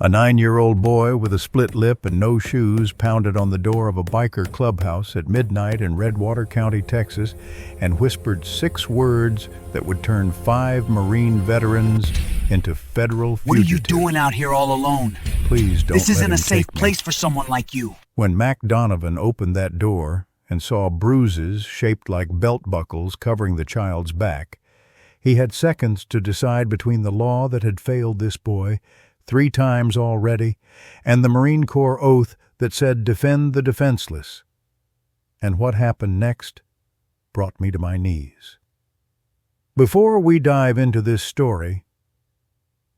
A 9-year-old boy with a split lip and no shoes pounded on the door of a biker clubhouse at midnight in Redwater County, Texas, and whispered 6 words that would turn 5 Marine veterans into federal fugitives. What are you doing out here all alone? Please don't This let isn't him a safe take me. place for someone like you. When Mac Donovan opened that door and saw bruises shaped like belt buckles covering the child's back, he had seconds to decide between the law that had failed this boy 3 times already, and the Marine Corps oath that said defend the defenseless. And what happened next brought me to my knees. Before we dive into this story,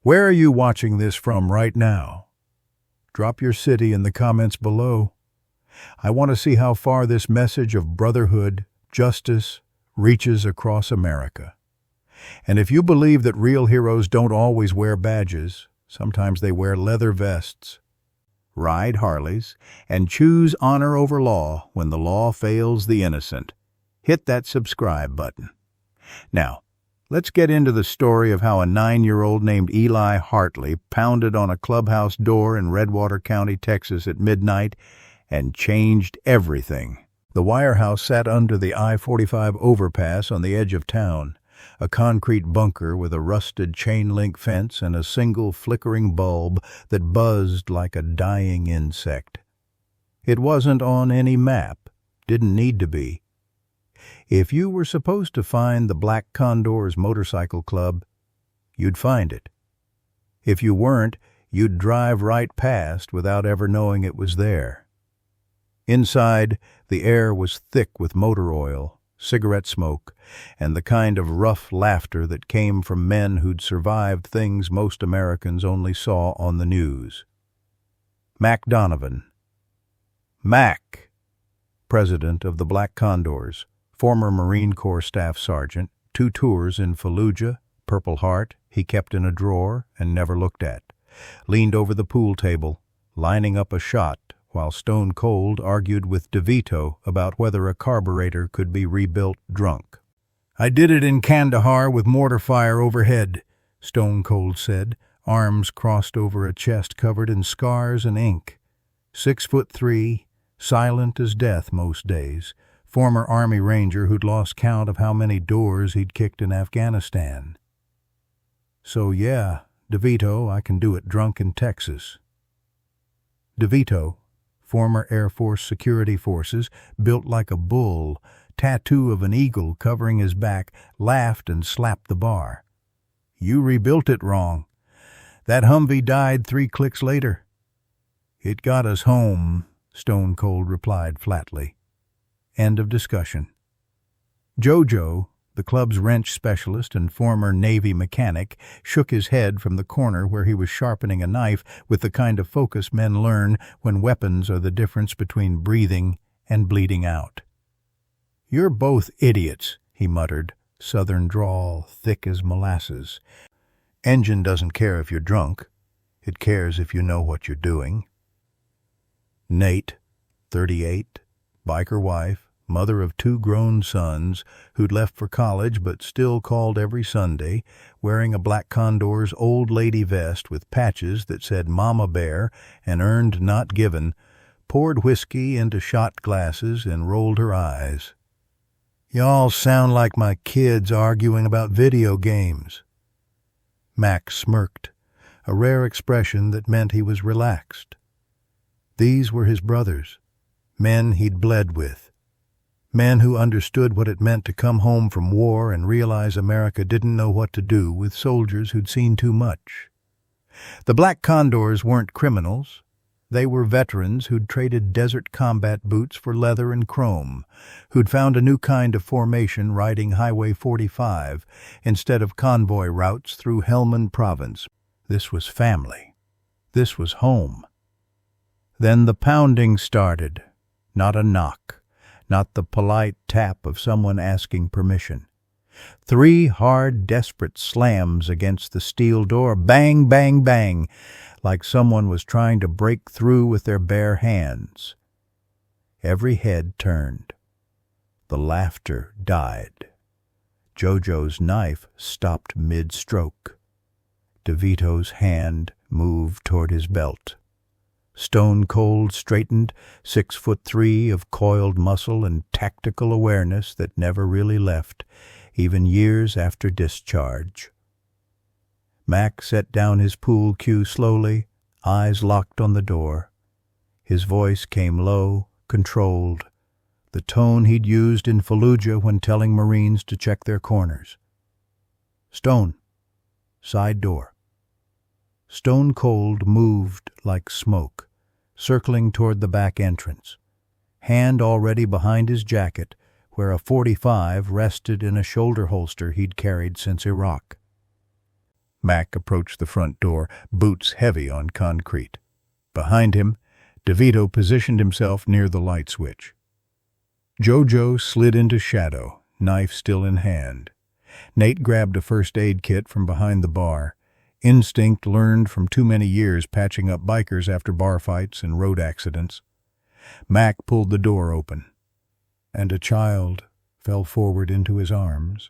where are you watching this from right now? Drop your city in the comments below. I want to see how far this message of brotherhood, justice, reaches across America. And if you believe that real heroes don't always wear badges, sometimes they wear leather vests, ride Harleys, and choose honor over law when the law fails the innocent, hit that subscribe button. Now, let's get into the story of how a 9-year-old named Eli Hartley pounded on a clubhouse door in Redwater County, Texas at midnight and changed everything. The wire house sat under the I-45 overpass on the edge of town, a concrete bunker with a rusted chain-link fence and a single flickering bulb that buzzed like a dying insect. It wasn't on any map, didn't need to be. If you were supposed to find the Black Condors Motorcycle Club, you'd find it. If you weren't, you'd drive right past without ever knowing it was there. Inside, the air was thick with motor oil, cigarette smoke, and the kind of rough laughter that came from men who'd survived things most Americans only saw on the news. Mac Donovan. Mac, president of the Black Condors, former Marine Corps Staff Sergeant, 2 tours in Fallujah, Purple Heart he kept in a drawer and never looked at, leaned over the pool table, lining up a shot while Stone Cold argued with DeVito about whether a carburetor could be rebuilt drunk. "I did it in Kandahar with mortar fire overhead," Stone Cold said, arms crossed over a chest covered in scars and ink. 6'3", silent as death most days, former Army Ranger who'd lost count of how many doors he'd kicked in Afghanistan. "So yeah, DeVito, I can do it drunk in Texas." DeVito, former Air Force Security Forces, built like a bull, tattoo of an eagle covering his back, laughed and slapped the bar. "You rebuilt it wrong. That Humvee died 3 clicks later." "It got us home," Stone Cold replied flatly. End of discussion. Jojo, the club's wrench specialist and former Navy mechanic, shook his head from the corner where he was sharpening a knife with the kind of focus men learn when weapons are the difference between breathing and bleeding out. "You're both idiots," he muttered, southern drawl thick as molasses. "Engine doesn't care if you're drunk. It cares if you know what you're doing." Nate, 38, biker wife, mother of 2 grown sons, who'd left for college but still called every Sunday, wearing a Black Condor's old lady vest with patches that said Mama Bear and earned not given, poured whiskey into shot glasses and rolled her eyes. "Y'all sound like my kids arguing about video games." Mac smirked, a rare expression that meant he was relaxed. These were his brothers, men he'd bled with. Men who understood what it meant to come home from war and realize America didn't know what to do with soldiers who'd seen too much. The Black Condors weren't criminals. They were veterans who'd traded desert combat boots for leather and chrome, who'd found a new kind of formation riding Highway 45 instead of convoy routes through Helmand Province. This was family. This was home. Then the pounding started, not a knock. Not the polite tap of someone asking permission. 3 hard, desperate slams against the steel door, bang, bang, bang, like someone was trying to break through with their bare hands. Every head turned. The laughter died. Jojo's knife stopped mid-stroke. DeVito's hand moved toward his belt. Stone cold, straightened, 6'3" of coiled muscle and tactical awareness that never really left, even years after discharge. Mac set down his pool cue slowly, eyes locked on the door. His voice came low, controlled, the tone he'd used in Fallujah when telling Marines to check their corners. Stone. Side door. Stone Cold moved like smoke, circling toward the back entrance, hand already behind his jacket where a .45 rested in a shoulder holster he'd carried since Iraq. Mac approached the front door, boots heavy on concrete. Behind him, DeVito positioned himself near the light switch. Jojo slid into shadow, knife still in hand. Nate grabbed a first aid kit from behind the bar, instinct learned from too many years patching up bikers after bar fights and road accidents. Mac pulled the door open, and a child fell forward into his arms.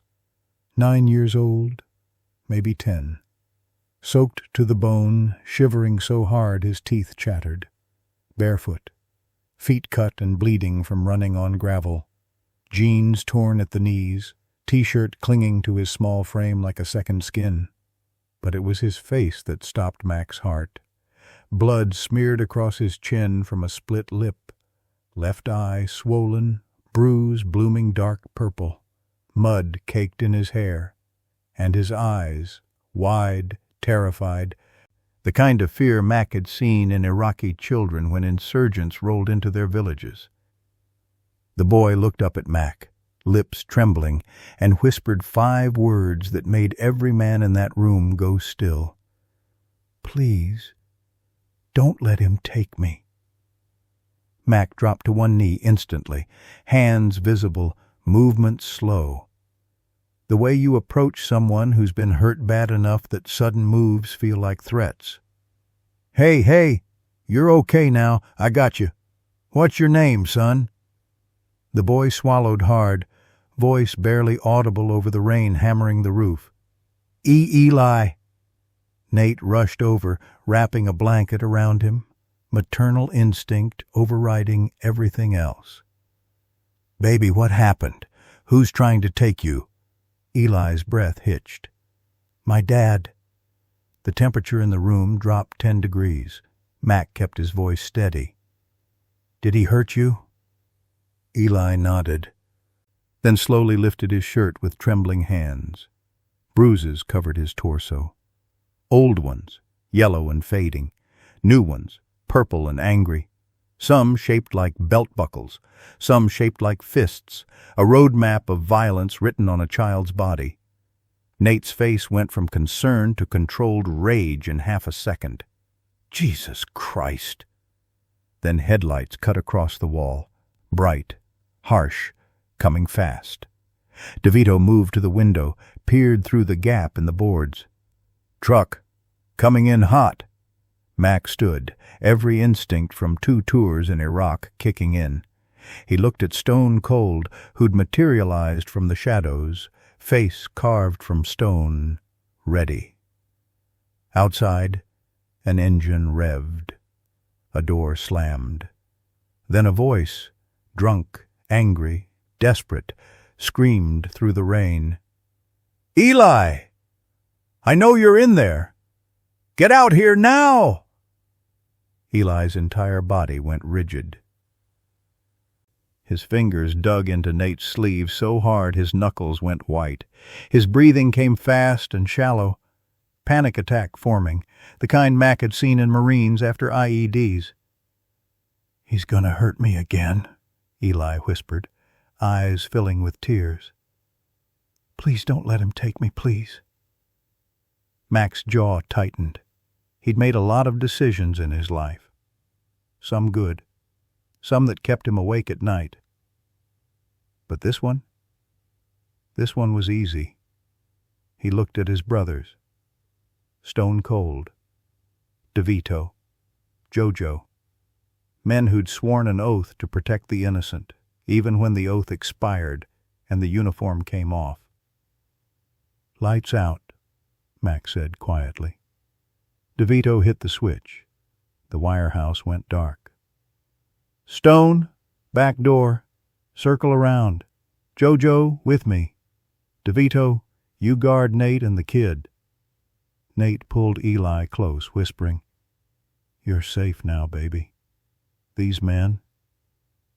9 years old, maybe 10. Soaked to the bone, shivering so hard his teeth chattered. Barefoot, feet cut and bleeding from running on gravel, jeans torn at the knees, t-shirt clinging to his small frame like a second skin. But it was his face that stopped Mac's heart. Blood smeared across his chin from a split lip, left eye swollen, bruise blooming dark purple, mud caked in his hair, and his eyes, wide, terrified, the kind of fear Mac had seen in Iraqi children when insurgents rolled into their villages. The boy looked up at Mac, lips trembling, and whispered 5 words that made every man in that room go still. "Please, don't let him take me." Mac dropped to one knee instantly, hands visible, movements slow. The way you approach someone who's been hurt bad enough that sudden moves feel like threats. Hey, you're okay now, I got you. What's your name, son?" The boy swallowed hard, voice barely audible over the rain hammering the roof. Eli." Nate rushed over, wrapping a blanket around him, maternal instinct overriding everything else. "Baby, what happened? Who's trying to take you?" Eli's breath hitched. "My dad." The temperature in the room dropped 10 degrees. Mac kept his voice steady. "Did he hurt you?" Eli nodded, then slowly lifted his shirt with trembling hands. Bruises covered his torso. Old ones, yellow and fading. New ones, purple and angry. Some shaped like belt buckles, some shaped like fists, a road map of violence written on a child's body. Nate's face went from concern to controlled rage in half a second. Jesus Christ! Then headlights cut across the wall, bright, harsh, coming fast. DeVito moved to the window, peered through the gap in the boards. "Truck, coming in hot." Mac stood, every instinct from 2 tours in Iraq kicking in. He looked at Stone Cold, who'd materialized from the shadows, face carved from stone, ready. Outside, an engine revved. A door slammed. Then a voice, drunk, angry, desperate, screamed through the rain. "Eli! I know you're in there! Get out here now!" Eli's entire body went rigid. His fingers dug into Nate's sleeve so hard his knuckles went white. His breathing came fast and shallow. Panic attack forming, the kind Mac had seen in Marines after IEDs. "He's gonna hurt me again," Eli whispered, eyes filling with tears. "Please don't let him take me, please." Mac's jaw tightened. He'd made a lot of decisions in his life. Some good, some that kept him awake at night. But this one was easy. He looked at his brothers. Stone Cold, DeVito, Jojo, men who'd sworn an oath to protect the innocent, even when the oath expired and the uniform came off. "Lights out," Mac said quietly. DeVito hit the switch. The wire house went dark. "Stone, back door. Circle around. Jojo, with me. DeVito, you guard Nate and the kid." Nate pulled Eli close, whispering, "You're safe now, baby. These men,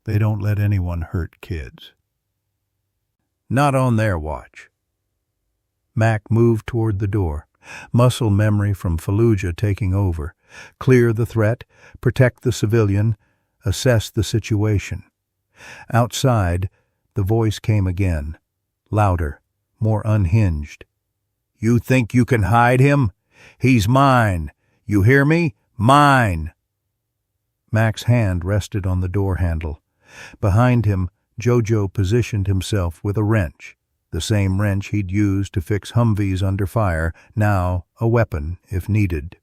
they don't let anyone hurt kids. Not on their watch." Mac moved toward the door, muscle memory from Fallujah taking over. Clear the threat, protect the civilian, assess the situation. Outside, the voice came again, louder, more unhinged. "You think you can hide him? He's mine. You hear me? Mine." Mac's hand rested on the door handle. Behind him, Jojo positioned himself with a wrench, the same wrench he'd used to fix Humvees under fire, now a weapon if needed.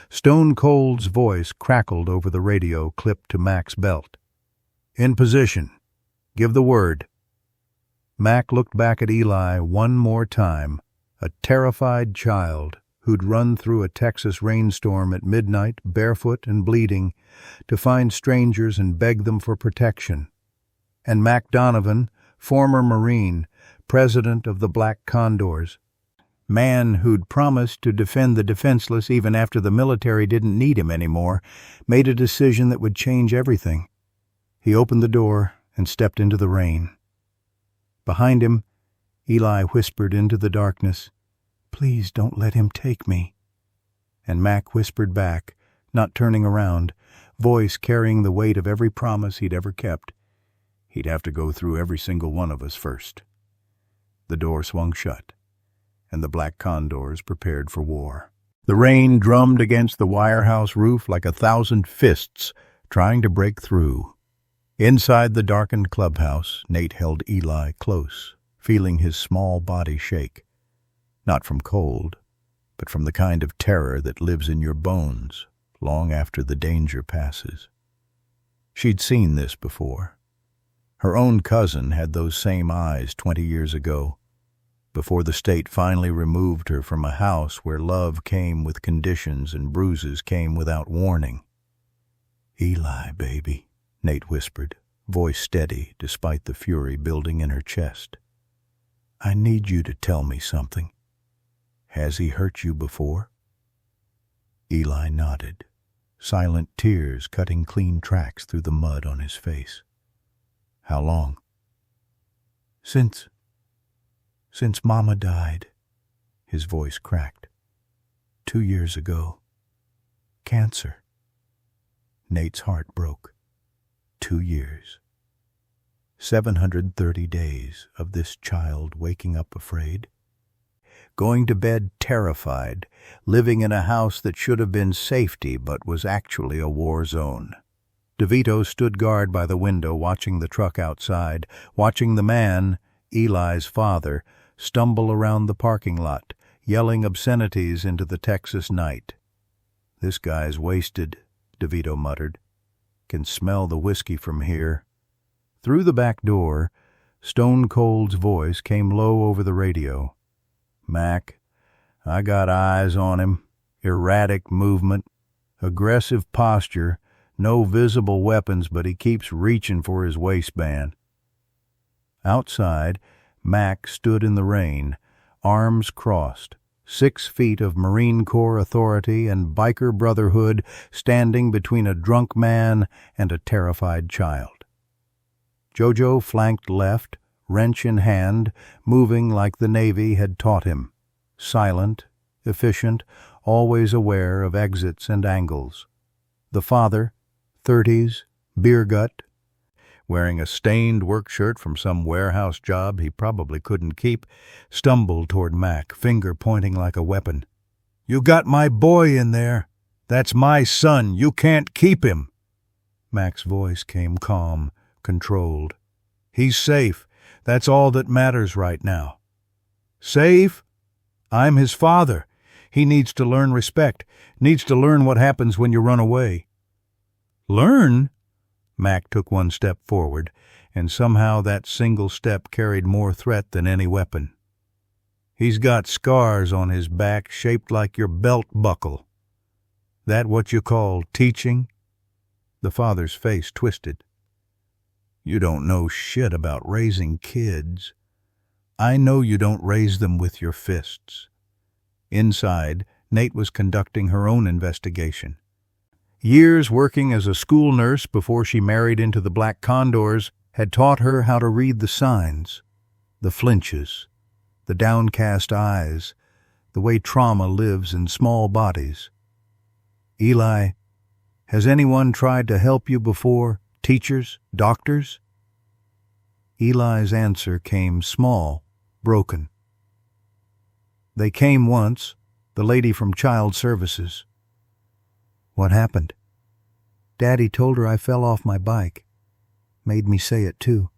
Stone Cold's voice crackled over the radio clipped to Mac's belt. "In position. Give the word." Mac looked back at Eli one more time, a terrified child who'd run through a Texas rainstorm at midnight, barefoot and bleeding, to find strangers and beg them for protection. And Mac Donovan, former Marine, president of the Black Condors, man who'd promised to defend the defenseless even after the military didn't need him anymore, made a decision that would change everything. He opened the door and stepped into the rain. Behind him, Eli whispered into the darkness, "Please don't let him take me." And Mac whispered back, not turning around, voice carrying the weight of every promise he'd ever kept. He'd have to go through every single one of us first. The door swung shut, and the Black Condors prepared for war. The rain drummed against the wirehouse roof like 1,000 fists trying to break through. Inside the darkened clubhouse, Nate held Eli close, feeling his small body shake. Not from cold, but from the kind of terror that lives in your bones long after the danger passes. She'd seen this before. Her own cousin had those same eyes 20 years ago, before the state finally removed her from a house where love came with conditions and bruises came without warning. "Eli, baby," Nate whispered, voice steady despite the fury building in her chest. "I need you to tell me something. Has he hurt you before?" Eli nodded, silent tears cutting clean tracks through the mud on his face. "How long?" Since Mama died," his voice cracked. 2 years ago. Cancer." Nate's heart broke. 2 years. 730 days of this child waking up afraid, going to bed terrified, living in a house that should have been safety but was actually a war zone. DeVito stood guard by the window watching the truck outside, watching the man, Eli's father, stumble around the parking lot, yelling obscenities into the Texas night. "This guy's wasted," DeVito muttered. "Can smell the whiskey from here." Through the back door, Stone Cold's voice came low over the radio. "Mac, I got eyes on him. Erratic movement, aggressive posture, no visible weapons, but he keeps reaching for his waistband." Outside, Mac stood in the rain, arms crossed, 6 feet of Marine Corps authority and biker brotherhood standing between a drunk man and a terrified child. Jojo flanked left, wrench in hand, moving like the Navy had taught him. Silent, efficient, always aware of exits and angles. The father, 30s, beer gut, wearing a stained work shirt from some warehouse job he probably couldn't keep, stumbled toward Mac, finger pointing like a weapon. "You got my boy in there. That's my son. You can't keep him." Mac's voice came calm, controlled. "He's safe. That's all that matters right now." "Safe? I'm his father. He needs to learn respect, needs to learn what happens when you run away." "Learn?" Mac took 1 step forward, and somehow that single step carried more threat than any weapon. "He's got scars on his back shaped like your belt buckle. That what you call teaching?" The father's face twisted. "You don't know shit about raising kids. I know you don't raise them with your fists." Inside, Nate was conducting her own investigation. Years working as a school nurse before she married into the Black Condors had taught her how to read the signs, the flinches, the downcast eyes, the way trauma lives in small bodies. "Eli, has anyone tried to help you before? Teachers? Doctors?" Eli's answer came small, broken. "They came once, the lady from Child Services." "What happened?" "Daddy told her I fell off my bike. Made me say it too.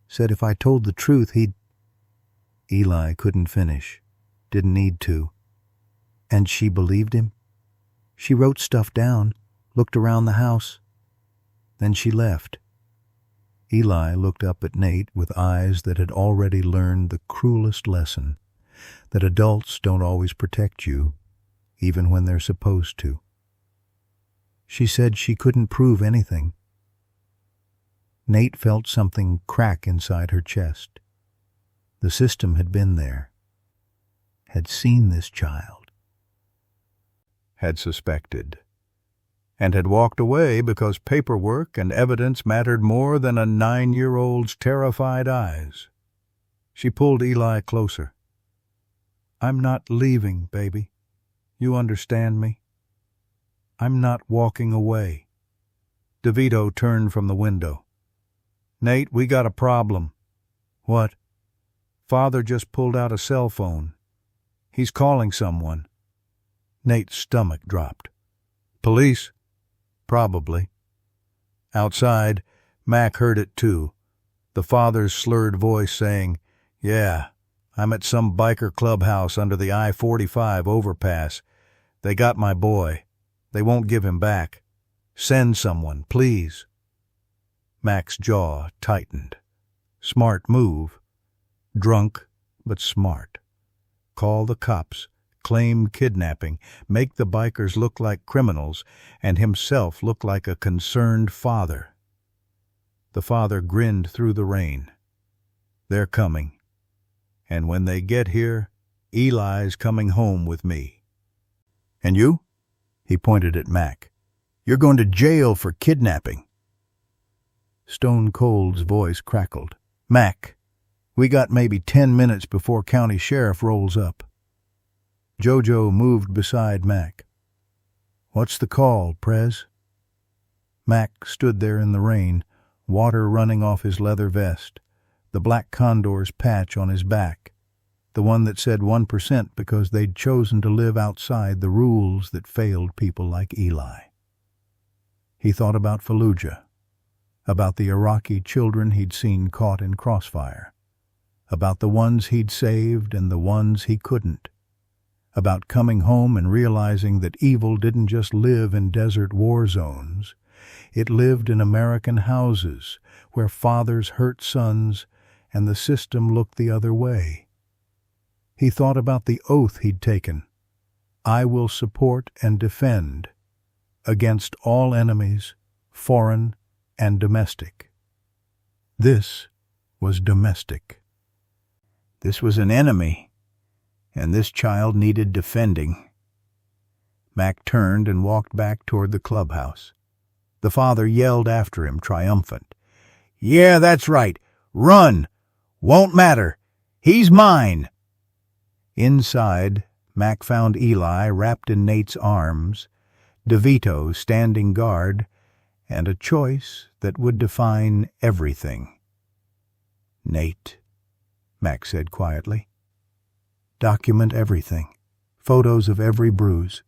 Said if I told the truth, he'd—" Eli couldn't finish. Didn't need to. "And she believed him? She wrote stuff down, looked around the house. Then she left." Eli looked up at Nate with eyes that had already learned the cruelest lesson, that adults don't always protect you, even when they're supposed to. "She said she couldn't prove anything." Nate felt something crack inside her chest. The system had been there, had seen this child, had suspected, and had walked away because paperwork and evidence mattered more than a 9-year-old's terrified eyes. She pulled Eli closer. "I'm not leaving, baby. You understand me? I'm not walking away." DeVito turned from the window. "Nate, we got a problem." "What?" "Father just pulled out a cell phone. He's calling someone." Nate's stomach dropped. "Police?" "Probably." Outside, Mac heard it too, the father's slurred voice saying, "Yeah, I'm at some biker clubhouse under the I-45 overpass. They got my boy. They won't give him back. Send someone, please." Mac's jaw tightened. Smart move. Drunk, but smart. Call the cops, claim kidnapping, make the bikers look like criminals, and himself look like a concerned father. The father grinned through the rain. "They're coming. And when they get here, Eli's coming home with me." "And you?" He pointed at Mac. "You're going to jail for kidnapping." Stone Cold's voice crackled. "Mac, we got maybe 10 minutes before county sheriff rolls up." Jojo moved beside Mac. "What's the call, Prez?" Mac stood there in the rain, water running off his leather vest, the Black Condor's patch on his back, the one that said 1% because they'd chosen to live outside the rules that failed people like Eli. He thought about Fallujah, about the Iraqi children he'd seen caught in crossfire, about the ones he'd saved and the ones he couldn't, about coming home and realizing that evil didn't just live in desert war zones. It lived in American houses where fathers hurt sons and the system looked the other way. He thought about the oath he'd taken. "I will support and defend against all enemies, foreign and domestic." This was domestic. This was an enemy, and this child needed defending. Mac turned and walked back toward the clubhouse. The father yelled after him, triumphant. "Yeah, that's right. Run! Won't matter. He's mine!" Inside, Mac found Eli wrapped in Nate's arms, DeVito standing guard, and a choice that would define everything. "Nate," Mac said quietly. "Document everything. Photos of every bruise.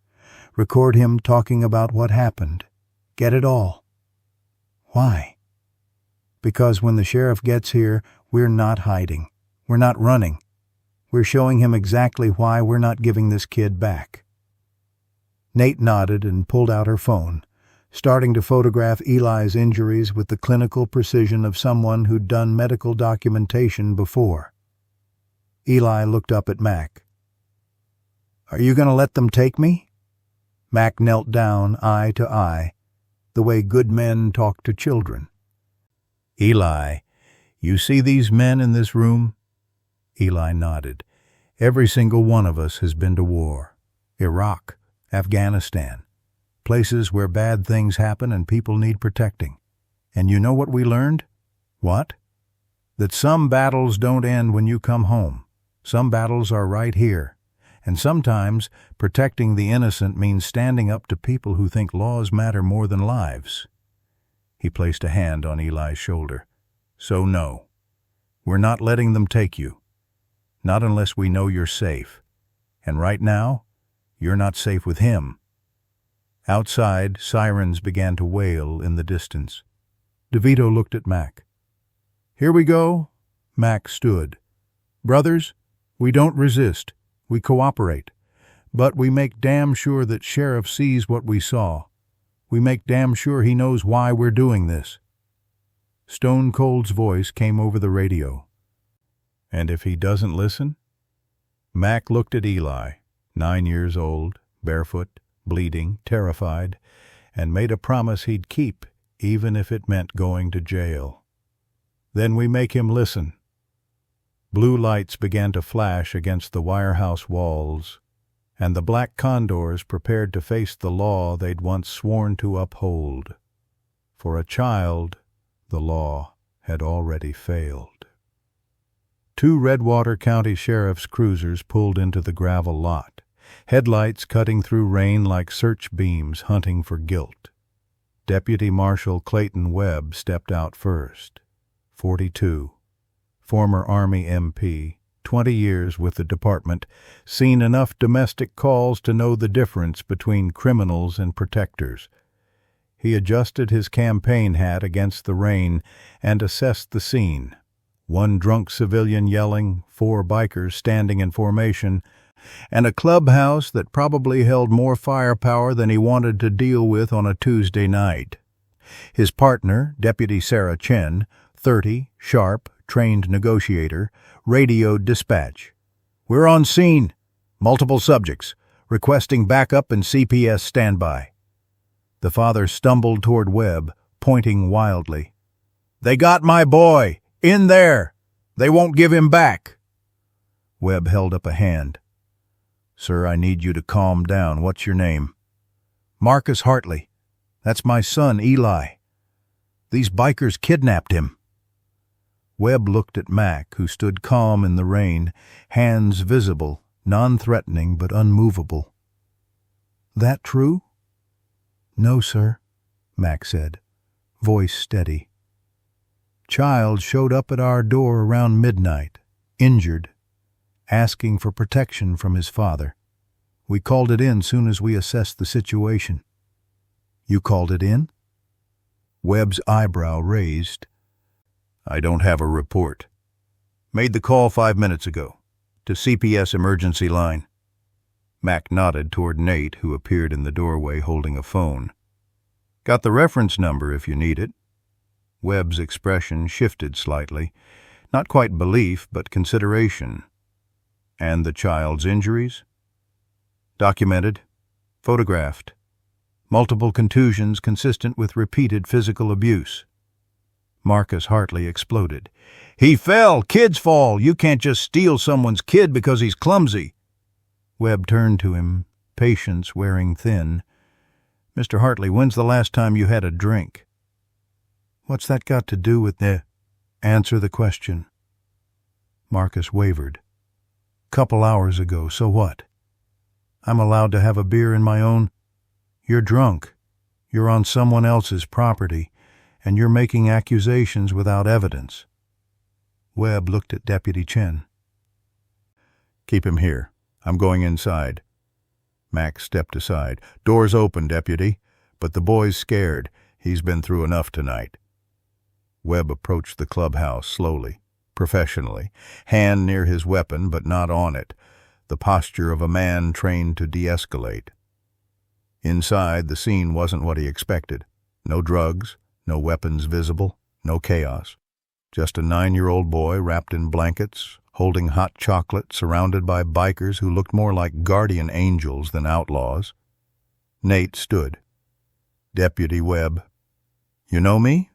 Record him talking about what happened. Get it all." "Why?" "Because when the sheriff gets here, we're not hiding. We're not running. We're showing him exactly why we're not giving this kid back." Nate nodded and pulled out her phone, starting to photograph Eli's injuries with the clinical precision of someone who'd done medical documentation before. Eli looked up at Mac. "Are you going to let them take me?" Mac knelt down, eye to eye, the way good men talk to children. "Eli, you see these men in this room?" Eli nodded. "Every single one of us has been to war. Iraq, Afghanistan, places where bad things happen and people need protecting. And you know what we learned? What? That some battles don't end when you come home. Some battles are right here. And sometimes protecting the innocent means standing up to people who think laws matter more than lives." He placed a hand on Eli's shoulder. "So no, we're not letting them take you. Not unless we know you're safe. And right now, you're not safe with him." Outside, sirens began to wail in the distance. DeVito looked at Mac. "Here we go." Mac stood. "Brothers, we don't resist. We cooperate. But we make damn sure that Sheriff sees what we saw. We make damn sure he knows why we're doing this." Stone Cold's voice came over the radio. "And if he doesn't listen?" Mac looked at Eli, 9 years old, barefoot, bleeding, terrified, and made a promise he'd keep, even if it meant going to jail. "Then we make him listen." Blue lights began to flash against the wirehouse walls, and the black condors prepared to face the law they'd once sworn to uphold. For a child, the law had already failed. 2 Redwater County Sheriff's cruisers pulled into the gravel lot, headlights cutting through rain like search beams hunting for guilt. Deputy Marshal Clayton Webb stepped out first. 42. Former Army MP, 20 years with the department, seen enough domestic calls to know the difference between criminals and protectors. He adjusted his campaign hat against the rain and assessed the scene. 1 drunk civilian yelling, 4 bikers standing in formation, and a clubhouse that probably held more firepower than he wanted to deal with on a Tuesday night. His partner, Deputy Sarah Chen, 30, sharp, trained negotiator, radioed dispatch. "We're on scene. Multiple subjects. Requesting backup and CPS standby." The father stumbled toward Webb, pointing wildly. "They got my boy! In there! They won't give him back!" Webb held up a hand. "Sir, I need you to calm down. What's your name?" "Marcus Hartley. That's my son, Eli. These bikers kidnapped him." Webb looked at Mac, who stood calm in the rain, hands visible, non-threatening but unmovable. "That true?" "No, sir," Mac said, voice steady. "Child showed up at our door around midnight, injured, asking for protection from his father. We called it in soon as we assessed the situation." "You called it in?" Webb's eyebrow raised. "I don't have a report. Made the call 5 minutes ago, to CPS emergency line." Mac nodded toward Nate, who appeared in the doorway holding a phone. "Got the reference number if you need it." Webb's expression shifted slightly, not quite belief, but consideration. "And the child's injuries?" "Documented. Photographed. Multiple contusions consistent with repeated physical abuse." Marcus Hartley exploded. "He fell! Kids fall! You can't just steal someone's kid because he's clumsy!" Webb turned to him, patience wearing thin. "Mr. Hartley, when's the last time you had a drink?" "What's that got to do with the—" "Answer the question." Marcus wavered. "Couple hours ago, so what? I'm allowed to have a beer in my own—" "You're drunk. You're on someone else's property, and you're making accusations without evidence." Webb looked at Deputy Chen. "Keep him here. I'm going inside." Mac stepped aside. "Door's open, Deputy, but the boy's scared. He's been through enough tonight." Webb approached the clubhouse slowly, professionally, hand near his weapon but not on it, the posture of a man trained to de-escalate. Inside, the scene wasn't what he expected. No drugs, no weapons visible, no chaos. Just a 9-year-old boy wrapped in blankets, holding hot chocolate, surrounded by bikers who looked more like guardian angels than outlaws. Nate stood. Deputy Webb. You know me?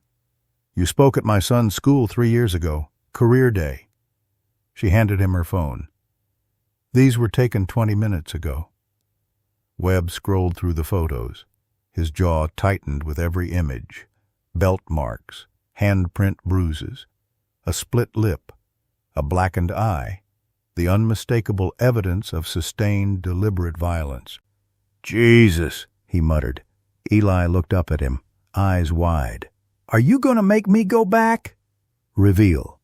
You spoke at my son's school 3 years ago. Career day. She handed him her phone. These were taken 20 minutes ago. Webb scrolled through the photos. His jaw tightened with every image. Belt marks, handprint bruises, a split lip, a blackened eye, the unmistakable evidence of sustained, deliberate violence. Jesus, he muttered. Eli looked up at him, eyes wide. Are you going to make me go back? Reveal.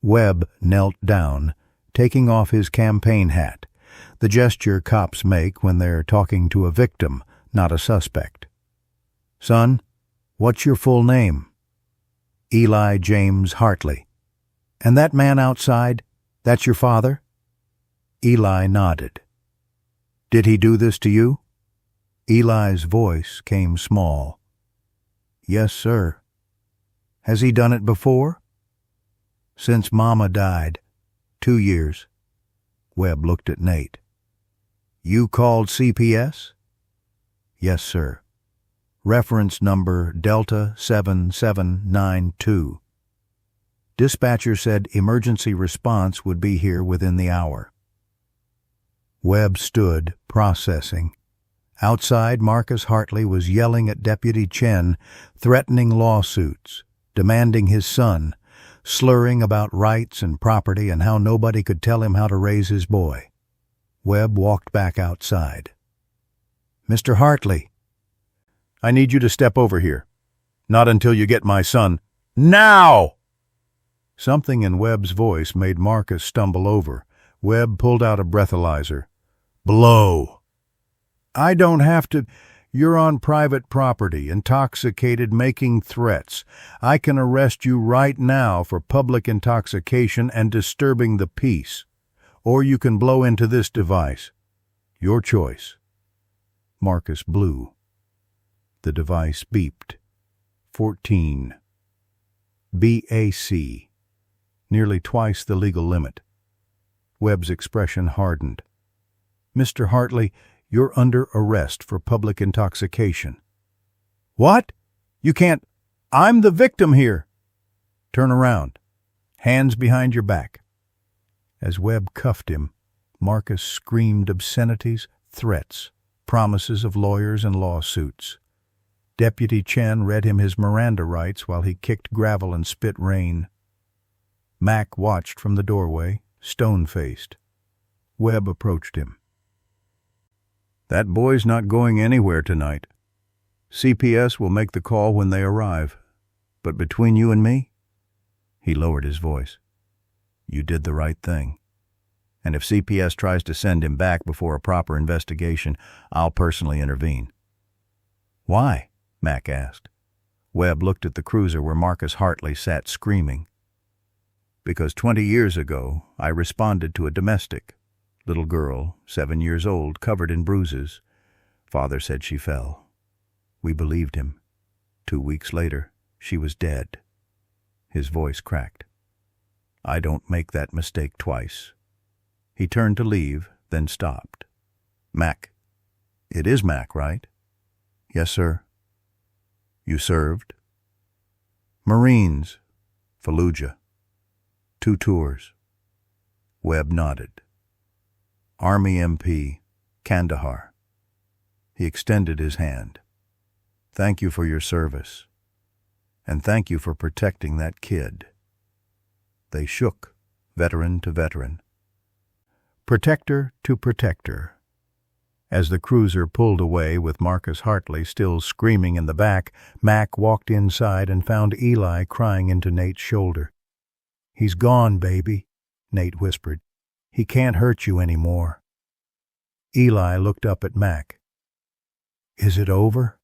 Webb knelt down, taking off his campaign hat, the gesture cops make when they're talking to a victim, not a suspect. Son, what's your full name? Eli James Hartley. And that man outside, that's your father? Eli nodded. Did he do this to you? Eli's voice came small. Yes, sir. Has he done it before? Since Mama died. 2 years. Webb looked at Nate. You called CPS? Yes, sir. Reference number Delta 7792. Dispatcher said emergency response would be here within the hour. Webb stood, processing. Outside, Marcus Hartley was yelling at Deputy Chen, threatening lawsuits, demanding his son, slurring about rights and property and how nobody could tell him how to raise his boy. Webb walked back outside. Mr. Hartley. I need you to step over here. Not until you get my son. Now! Something in Webb's voice made Marcus stumble over. Webb pulled out a breathalyzer. Blow. I don't have to. You're on private property, intoxicated, making threats. I can arrest you right now for public intoxication and disturbing the peace. Or you can blow into this device. Your choice. Marcus blew. The device beeped. 14. BAC. Nearly twice the legal limit. Webb's expression hardened. Mr. Hartley, you're under arrest for public intoxication. What? You can't. I'm the victim here. Turn around. Hands behind your back. As Webb cuffed him, Marcus screamed obscenities, threats, promises of lawyers and lawsuits. Deputy Chen read him his Miranda rights while he kicked gravel and spit rain. Mac watched from the doorway, stone-faced. Webb approached him. That boy's not going anywhere tonight. CPS will make the call when they arrive. But between you and me, he lowered his voice, you did the right thing. And if CPS tries to send him back before a proper investigation, I'll personally intervene. Why? Mac asked. Webb looked at the cruiser where Marcus Hartley sat screaming. Because 20 years ago, I responded to a domestic. Little girl, 7 years old, covered in bruises. Father said she fell. We believed him. 2 weeks later, she was dead. His voice cracked. I don't make that mistake twice. He turned to leave, then stopped. Mac. It is Mac, right? Yes, sir. You served? Marines. Fallujah. 2 tours. Webb nodded. Army MP, Kandahar. He extended his hand. Thank you for your service. And thank you for protecting that kid. They shook, veteran to veteran. Protector to protector. As the cruiser pulled away with Marcus Hartley still screaming in the back, Mac walked inside and found Eli crying into Nate's shoulder. He's gone, baby, Nate whispered. He can't hurt you anymore. Eli looked up at Mac. Is it over?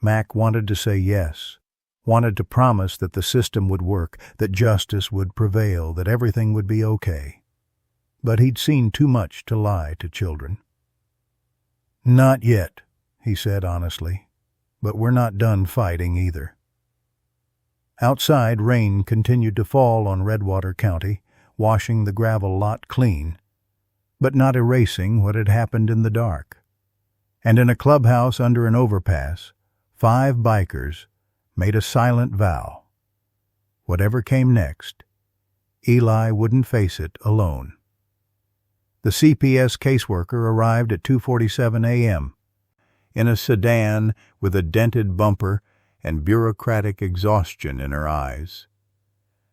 Mac wanted to say yes, wanted to promise that the system would work, that justice would prevail, that everything would be okay. But he'd seen too much to lie to children. Not yet, he said honestly, but we're not done fighting either. Outside, rain continued to fall on Redwater County, washing the gravel lot clean, but not erasing what had happened in the dark. And in a clubhouse under an overpass, 5 bikers made a silent vow. Whatever came next, Eli wouldn't face it alone. The CPS caseworker arrived at 2:47 a.m. in a sedan with a dented bumper and bureaucratic exhaustion in her eyes.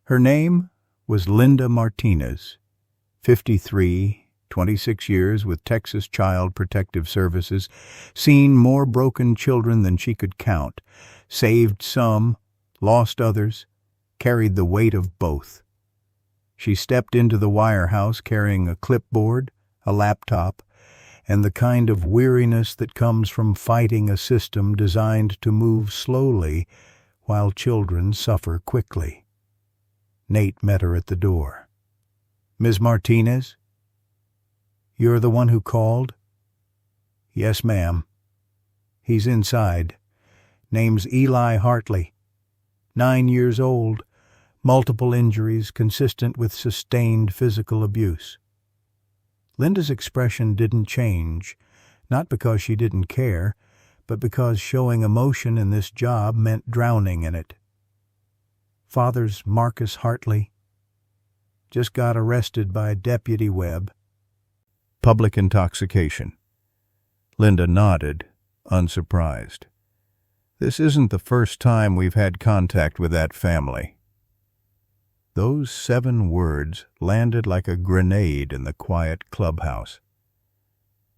Her name was Linda Martinez, 53, 26 years with Texas Child Protective Services, seen more broken children than she could count, saved some, lost others, carried the weight of both. She stepped into the wirehouse carrying a clipboard, a laptop, and the kind of weariness that comes from fighting a system designed to move slowly while children suffer quickly. Nate met her at the door. "Ms. Martinez? You're the one who called?" "Yes, ma'am." "He's inside. Name's Eli Hartley. 9 years old. Multiple injuries consistent with sustained physical abuse." Linda's expression didn't change, not because she didn't care, but because showing emotion in this job meant drowning in it. "Father's Marcus Hartley. Just got arrested by Deputy Webb." Public intoxication. Linda nodded, unsurprised. This isn't the first time we've had contact with that family. Those 7 words landed like a grenade in the quiet clubhouse.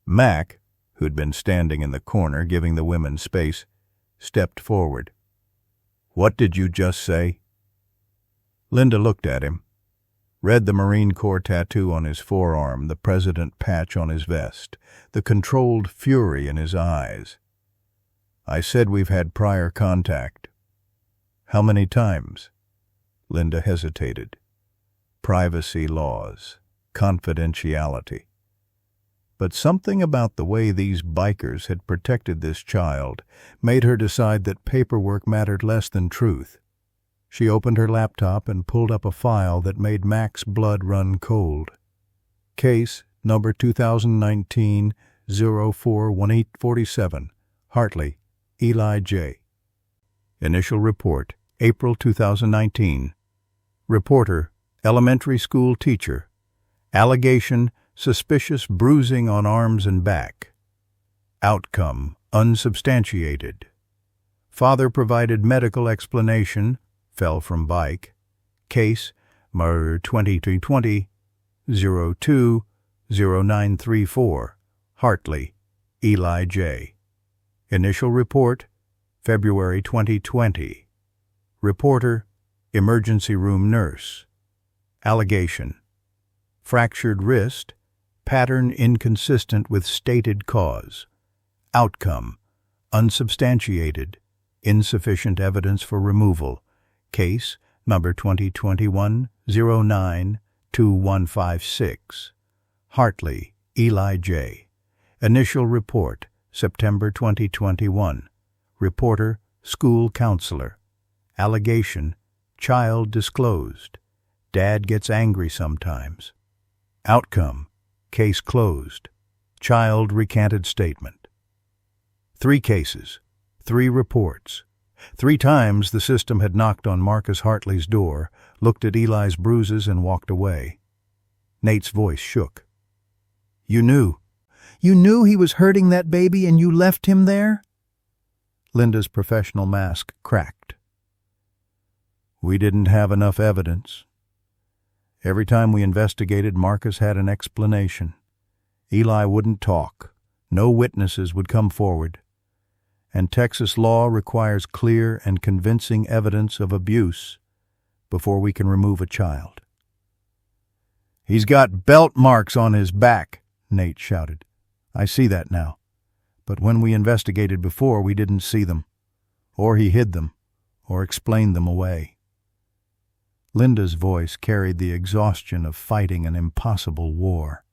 Mac, who'd been standing in the corner giving the women space, stepped forward. "What did you just say?" Linda looked at him, read the Marine Corps tattoo on his forearm, the President patch on his vest, the controlled fury in his eyes. "I said we've had prior contact." "How many times?" Linda hesitated. Privacy laws, confidentiality. But something about the way these bikers had protected this child made her decide that paperwork mattered less than truth. She opened her laptop and pulled up a file that made Mac's blood run cold. Case number 2019-04-1847, Hartley, Eli J. Initial report, April 2019. Reporter, elementary school teacher. Allegation, suspicious bruising on arms and back. Outcome, unsubstantiated. Father provided medical explanation, fell from bike. Case, number 2020-02-0934, Hartley, Eli J. Initial report, February 2020. Reporter, emergency room nurse. Allegation, fractured wrist, pattern inconsistent with stated cause. Outcome, unsubstantiated, insufficient evidence for removal. Case number 2021-09-2156. Hartley, Eli J. Initial report, September 2021. Reporter, school counselor. Allegation, child disclosed. Dad gets angry sometimes. Outcome, case closed. Child recanted statement. 3 cases, 3 reports. 3 times the system had knocked on Marcus Hartley's door, looked at Eli's bruises, and walked away. Nate's voice shook. "You knew. You knew he was hurting that baby and you left him there?" Linda's professional mask cracked. "We didn't have enough evidence. Every time we investigated, Marcus had an explanation. Eli wouldn't talk. No witnesses would come forward. And Texas law requires clear and convincing evidence of abuse before we can remove a child." "He's got belt marks on his back," Nate shouted. "I see that now. But when we investigated before, we didn't see them. Or he hid them, or explained them away." Linda's voice carried the exhaustion of fighting an impossible war.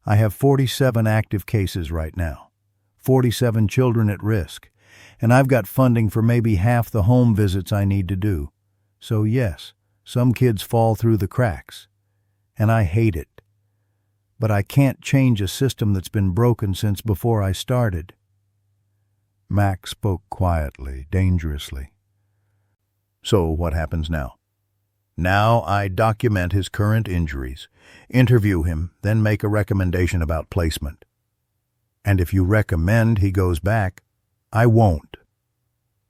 "I have 47 active cases right now, 47 children at risk, and I've got funding for maybe half the home visits I need to do. So yes, some kids fall through the cracks, and I hate it. but I can't change a system that's been broken since before I started." Mac spoke quietly, dangerously. "So what happens now?" "Now I document his current injuries, interview him, then make a recommendation about placement. And if you recommend he goes back, I won't."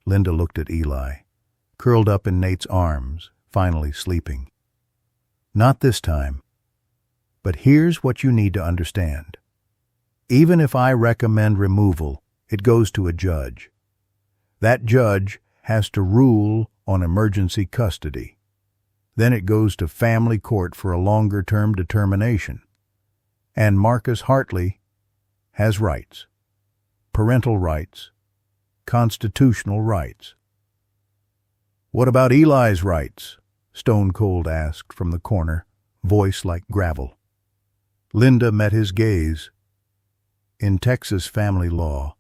Linda looked at Eli, curled up in Nate's arms, finally sleeping. "Not this time. But here's what you need to understand. Even if I recommend removal, it goes to a judge. That judge has to rule on emergency custody. Then it goes to family court for a longer-term determination. And Marcus Hartley has rights. Parental rights. Constitutional rights." "What about Eli's rights?" Stone Cold asked from the corner, voice like gravel. Linda met his gaze. "In Texas family law,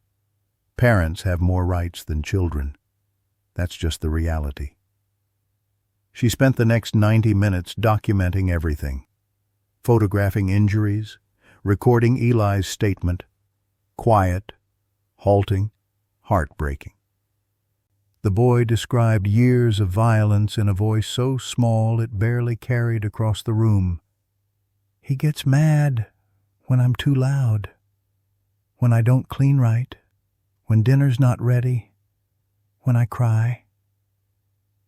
parents have more rights than children. That's just the reality." She spent the next 90 minutes documenting everything, photographing injuries, recording Eli's statement, quiet, halting, heartbreaking. The boy described years of violence in a voice so small it barely carried across the room. "He gets mad when I'm too loud, when I don't clean right, when dinner's not ready, when I cry."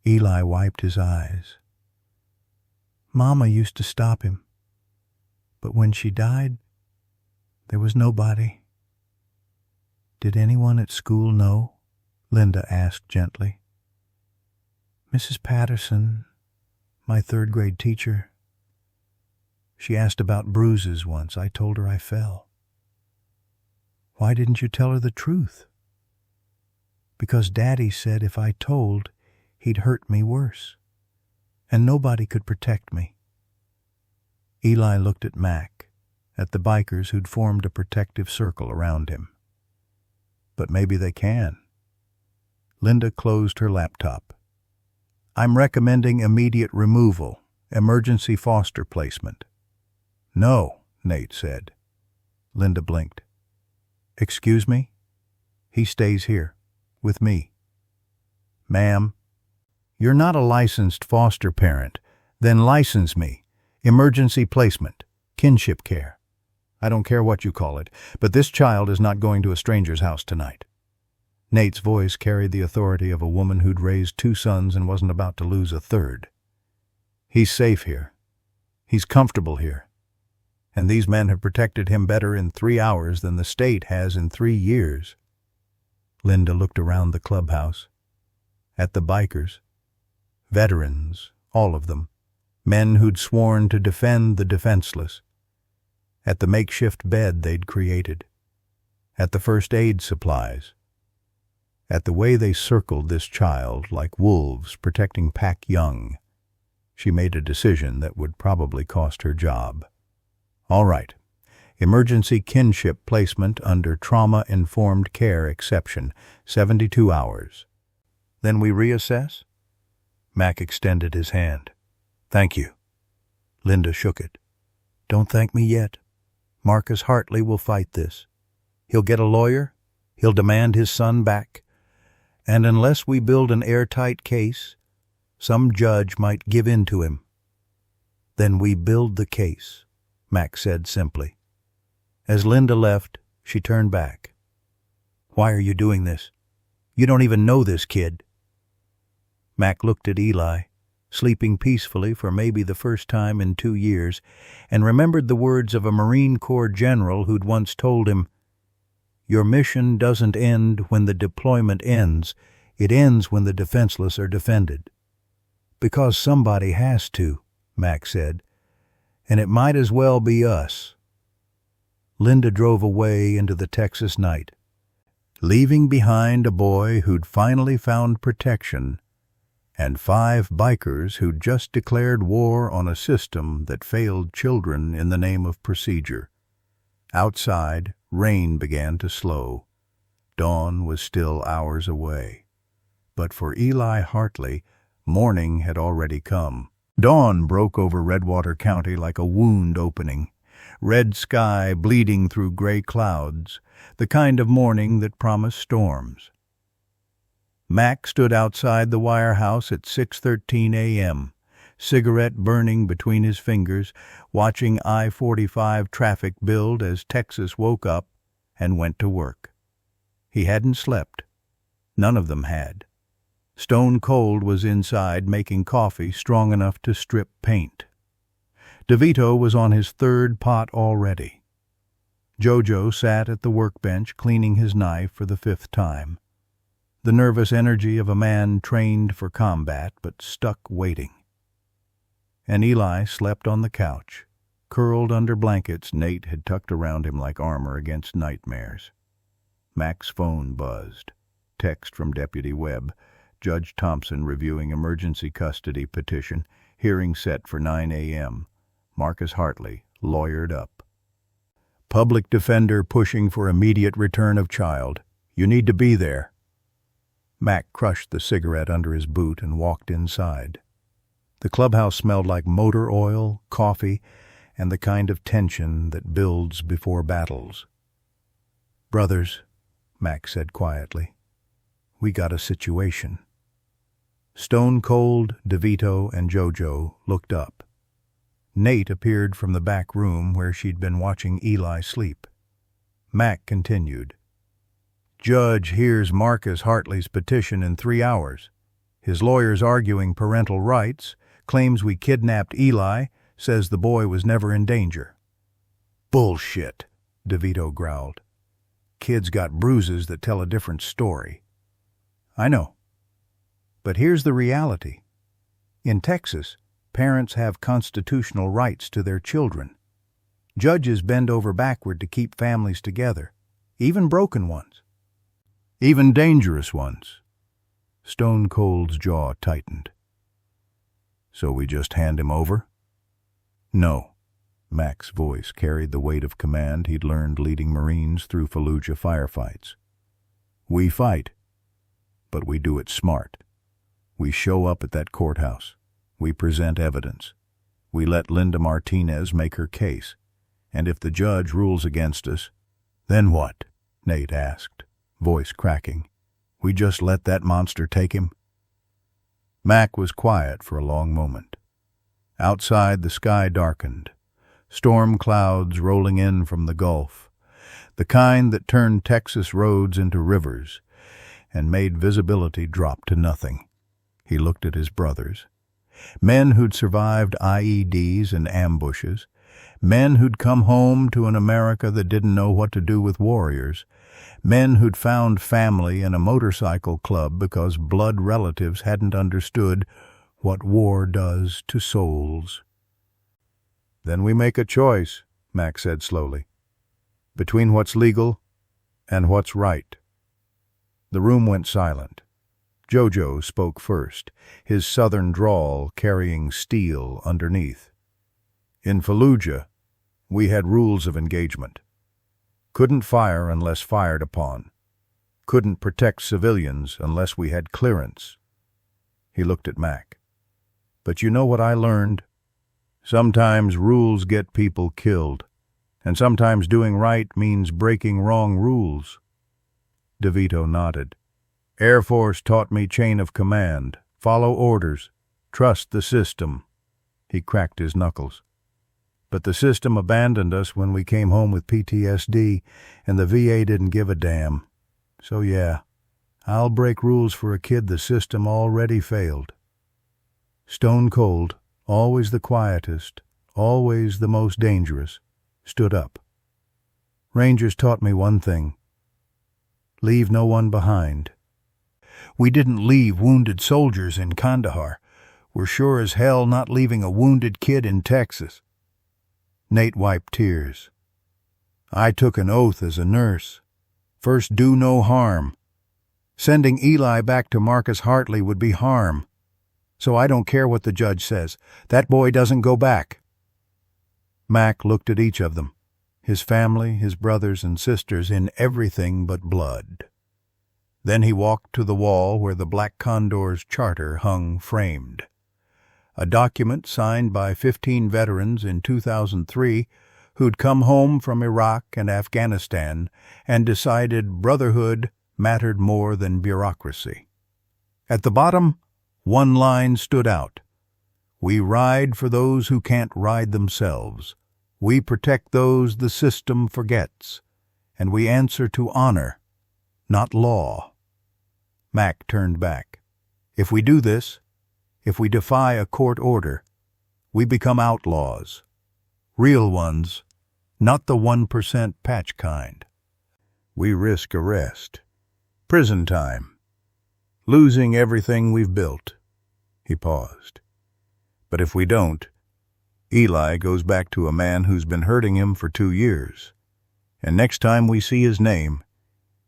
Eli wiped his eyes. "Mama used to stop him, but when she died, there was nobody." "Did anyone at school know?" Linda asked gently. "Mrs. Patterson, my third-grade teacher. She asked about bruises once. I told her I fell." "Why didn't you tell her the truth?" "Because Daddy said if I told, he'd hurt me worse, and nobody could protect me." Eli looked at Mac, at the bikers who'd formed a protective circle around him. "But maybe they can." Linda closed her laptop. "I'm recommending immediate removal, emergency foster placement." "No," Nate said. Linda blinked. "Excuse me?" "He stays here, with me." "Ma'am, you're not a licensed foster parent. Then license me. Emergency placement, kinship care. I don't care what you call it, but this child is not going to a stranger's house tonight." Nate's voice carried the authority of a woman who'd raised 2 sons and wasn't about to lose a third. "He's safe here. He's comfortable here. And these men have protected him better in 3 hours than the state has in 3 years." Linda looked around the clubhouse, at the bikers. Veterans, all of them, men who'd sworn to defend the defenseless, at the makeshift bed they'd created, at the first aid supplies, at the way they circled this child like wolves protecting pack young. She made a decision that would probably cost her job. "All right, emergency kinship placement under trauma-informed care exception, 72 hours. Then we reassess?" Mac extended his hand. "Thank you." Linda shook it. "Don't thank me yet. Marcus Hartley will fight this. He'll get a lawyer. He'll demand his son back. And unless we build an airtight case, some judge might give in to him." "Then we build the case," Mac said simply. As Linda left, she turned back. "Why are you doing this? You don't even know this kid." Mac looked at Eli, sleeping peacefully for maybe the first time in 2 years, and remembered the words of a Marine Corps general who'd once told him, "Your mission doesn't end when the deployment ends. It ends when the defenseless are defended." "Because somebody has to," Mac said, "and it might as well be us." Linda drove away into the Texas night, leaving behind a boy who'd finally found protection and 5 bikers who'd just declared war on a system that failed children in the name of procedure. Outside, rain began to slow. Dawn was still hours away. But for Eli Hartley, morning had already come. Dawn broke over Redwater County like a wound opening. red sky bleeding through gray clouds, the kind of morning that promised storms. Mac stood outside the wire house at 6:13 a.m., cigarette burning between his fingers, watching I-45 traffic build as Texas woke up and went to work. He hadn't slept. None of them had. Stone Cold was inside making coffee strong enough to strip paint. DeVito was on his third pot already. Jojo sat at the workbench cleaning his knife for the fifth time. The nervous energy of a man trained for combat but stuck waiting. And Eli slept on the couch, curled under blankets Nate had tucked around him like armor against nightmares. Mac's phone buzzed. Text from Deputy Webb. Judge Thompson reviewing emergency custody petition. Hearing set for 9 a.m. Marcus Hartley, lawyered up. Public defender pushing for immediate return of child. You need to be there. Mac crushed the cigarette under his boot and walked inside. The clubhouse smelled like motor oil, coffee, and the kind of tension that builds before battles. "Brothers," Mac said quietly, "we got a situation." Stone Cold, DeVito, and Jojo looked up. Nate appeared from the back room where she'd been watching Eli sleep. Mac continued. "Judge hears Marcus Hartley's petition in 3 hours. His lawyer's arguing parental rights, claims we kidnapped Eli, says the boy was never in danger." "Bullshit," DeVito growled. "Kid's got bruises that tell a different story." "I know. But here's the reality. In Texas, parents have constitutional rights to their children. Judges bend over backward to keep families together, even broken ones. Even dangerous ones." Stone Cold's jaw tightened. "So we just hand him over?" "No." Mac's voice carried the weight of command he'd learned leading Marines through Fallujah firefights. "We fight, but we do it smart. We show up at that courthouse. We present evidence. We let Linda Martinez make her case. And if the judge rules against us, then what?" Nate asked, voice cracking. "We just let that monster take him?" Mac was quiet for a long moment. Outside, the sky darkened. Storm clouds rolling in from the Gulf, the kind that turned Texas roads into rivers and made visibility drop to nothing. He looked at his brothers. Men who'd survived IEDs and ambushes, men who'd come home to an America that didn't know what to do with warriors, men who'd found family in a motorcycle club because blood relatives hadn't understood what war does to souls. "Then we make a choice," Mac said slowly, "between what's legal and what's right." The room went silent. Jojo spoke first, his southern drawl carrying steel underneath. "In Fallujah, we had rules of engagement. Couldn't fire unless fired upon. Couldn't protect civilians unless we had clearance." He looked at Mac. "But you know what I learned? Sometimes rules get people killed, and sometimes doing right means breaking wrong rules." DeVito nodded. "Air Force taught me chain of command, follow orders, trust the system." He cracked his knuckles. "But the system abandoned us when we came home with PTSD, and the VA didn't give a damn. So yeah, I'll break rules for a kid the system already failed." Stone Cold, always the quietest, always the most dangerous, stood up. "Rangers taught me one thing. Leave no one behind. We didn't leave wounded soldiers in Kandahar. We're sure as hell not leaving a wounded kid in Texas." Nate wiped tears. "I took an oath as a nurse. First, do no harm. Sending Eli back to Marcus Hartley would be harm. So I don't care what the judge says. That boy doesn't go back." Mac looked at each of them, his family, his brothers and sisters, in everything but blood. Then he walked to the wall where the Black Condor's charter hung framed. A document signed by 15 veterans in 2003 who'd come home from Iraq and Afghanistan and decided brotherhood mattered more than bureaucracy. At the bottom, one line stood out. We ride for those who can't ride themselves. We protect those the system forgets. And we answer to honor, not law. Mac turned back. If we do this, if we defy a court order, we become outlaws. Real ones, not the 1% patch kind. We risk arrest, prison time, losing everything we've built. He paused. But if we don't, Eli goes back to a man who's been hurting him for 2 years. And next time we see his name,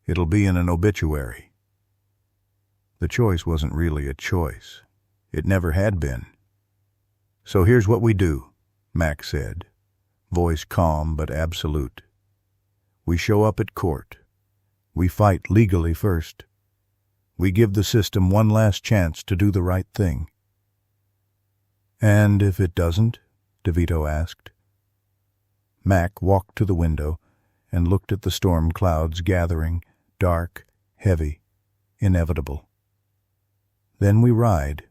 it'll be in an obituary. The choice wasn't really a choice. It never had been. So here's what we do, Mac said, voice calm but absolute. We show up at court. We fight legally first. We give the system one last chance to do the right thing. And if it doesn't? DeVito asked. Mac walked to the window and looked at the storm clouds gathering, dark, heavy, inevitable. Then we ride.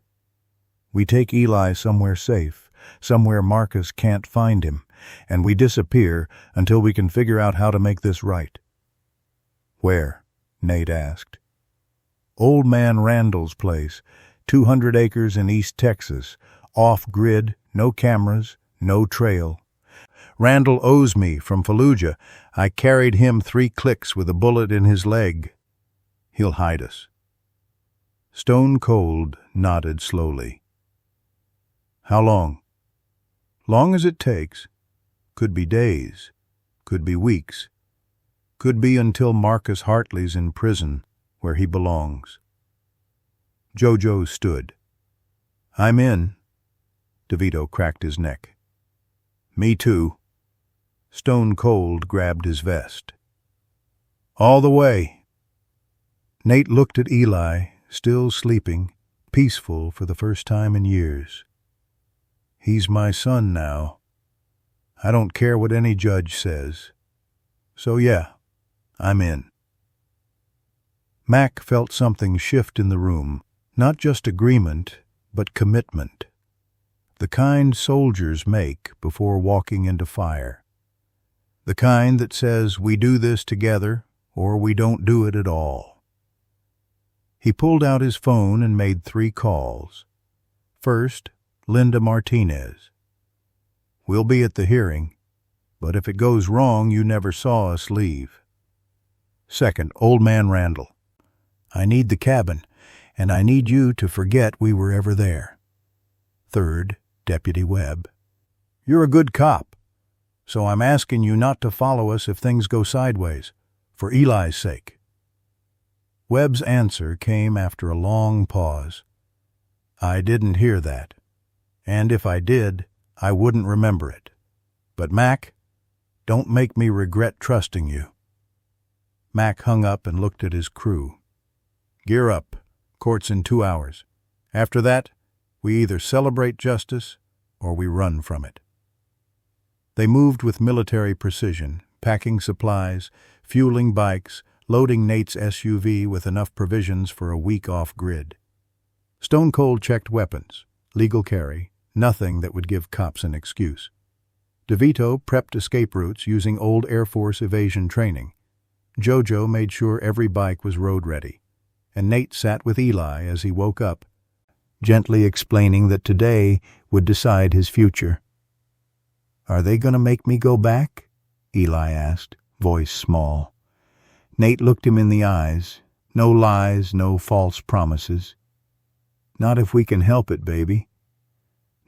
We take Eli somewhere safe, somewhere Marcus can't find him, and we disappear until we can figure out how to make this right. Where? Nate asked. Old Man Randall's place, 200 acres in East Texas, off-grid, no cameras, no trail. Randall owes me from Fallujah. I carried him 3 clicks with a bullet in his leg. He'll hide us. Stone Cold nodded slowly. How long? Long as it takes. Could be days. Could be weeks. Could be until Marcus Hartley's in prison, where he belongs. Jojo stood. I'm in. DeVito cracked his neck. Me too. Stone Cold grabbed his vest. All the way. Nate looked at Eli, still sleeping, peaceful for the first time in years. He's my son now. I don't care what any judge says. So yeah, I'm in. Mac felt something shift in the room, not just agreement, but commitment. The kind soldiers make before walking into fire. The kind that says we do this together or we don't do it at all. He pulled out his phone and made 3 calls. First, Linda Martinez. We'll be at the hearing, but if it goes wrong, you never saw us leave. Second, Old Man Randall. I need the cabin, and I need you to forget we were ever there. Third, Deputy Webb. You're a good cop, so I'm asking you not to follow us if things go sideways, for Eli's sake. Webb's answer came after a long pause. I didn't hear that, and if I did, I wouldn't remember it. But Mac, don't make me regret trusting you. Mac hung up and looked at his crew. Gear up. Court's in 2 hours. After that, we either celebrate justice or we run from it. They moved with military precision, packing supplies, fueling bikes, loading Nate's SUV with enough provisions for a week off-grid. Stone Cold checked weapons, legal carry, nothing that would give cops an excuse. DeVito prepped escape routes using old Air Force evasion training. Jojo made sure every bike was road-ready. And Nate sat with Eli as he woke up, gently explaining that today would decide his future. Are they going to make me go back? Eli asked, voice small. Nate looked him in the eyes. No lies, no false promises. Not if we can help it, baby.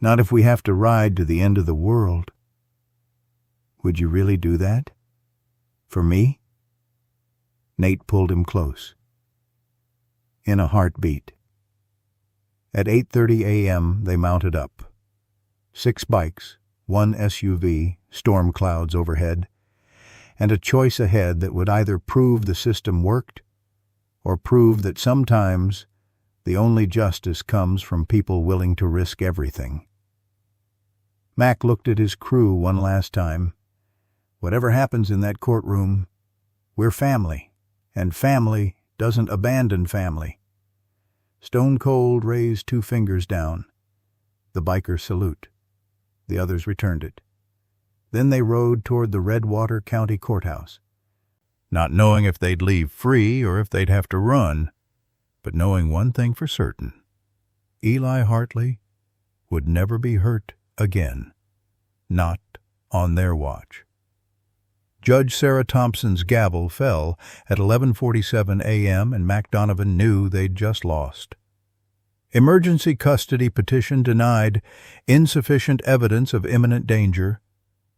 Not if we have to ride to the end of the world. Would you really do that? For me? Nate pulled him close. In a heartbeat. At 8:30 a.m. they mounted up. 6 bikes, 1 SUV, storm clouds overhead, and a choice ahead that would either prove the system worked or prove that sometimes the only justice comes from people willing to risk everything. Mac looked at his crew one last time, Whatever happens in that courtroom, we're family, and family doesn't abandon family. Stone Cold raised 2 fingers down. The biker salute. The others returned it. Then they rode toward the Redwater County Courthouse, not knowing if they'd leave free or if they'd have to run, but knowing one thing for certain: Eli Hartley would never be hurt again, not on their watch. Judge Sarah Thompson's gavel fell at 11:47 a.m. and Mac Donovan knew they'd just lost. Emergency custody petition denied, insufficient evidence of imminent danger,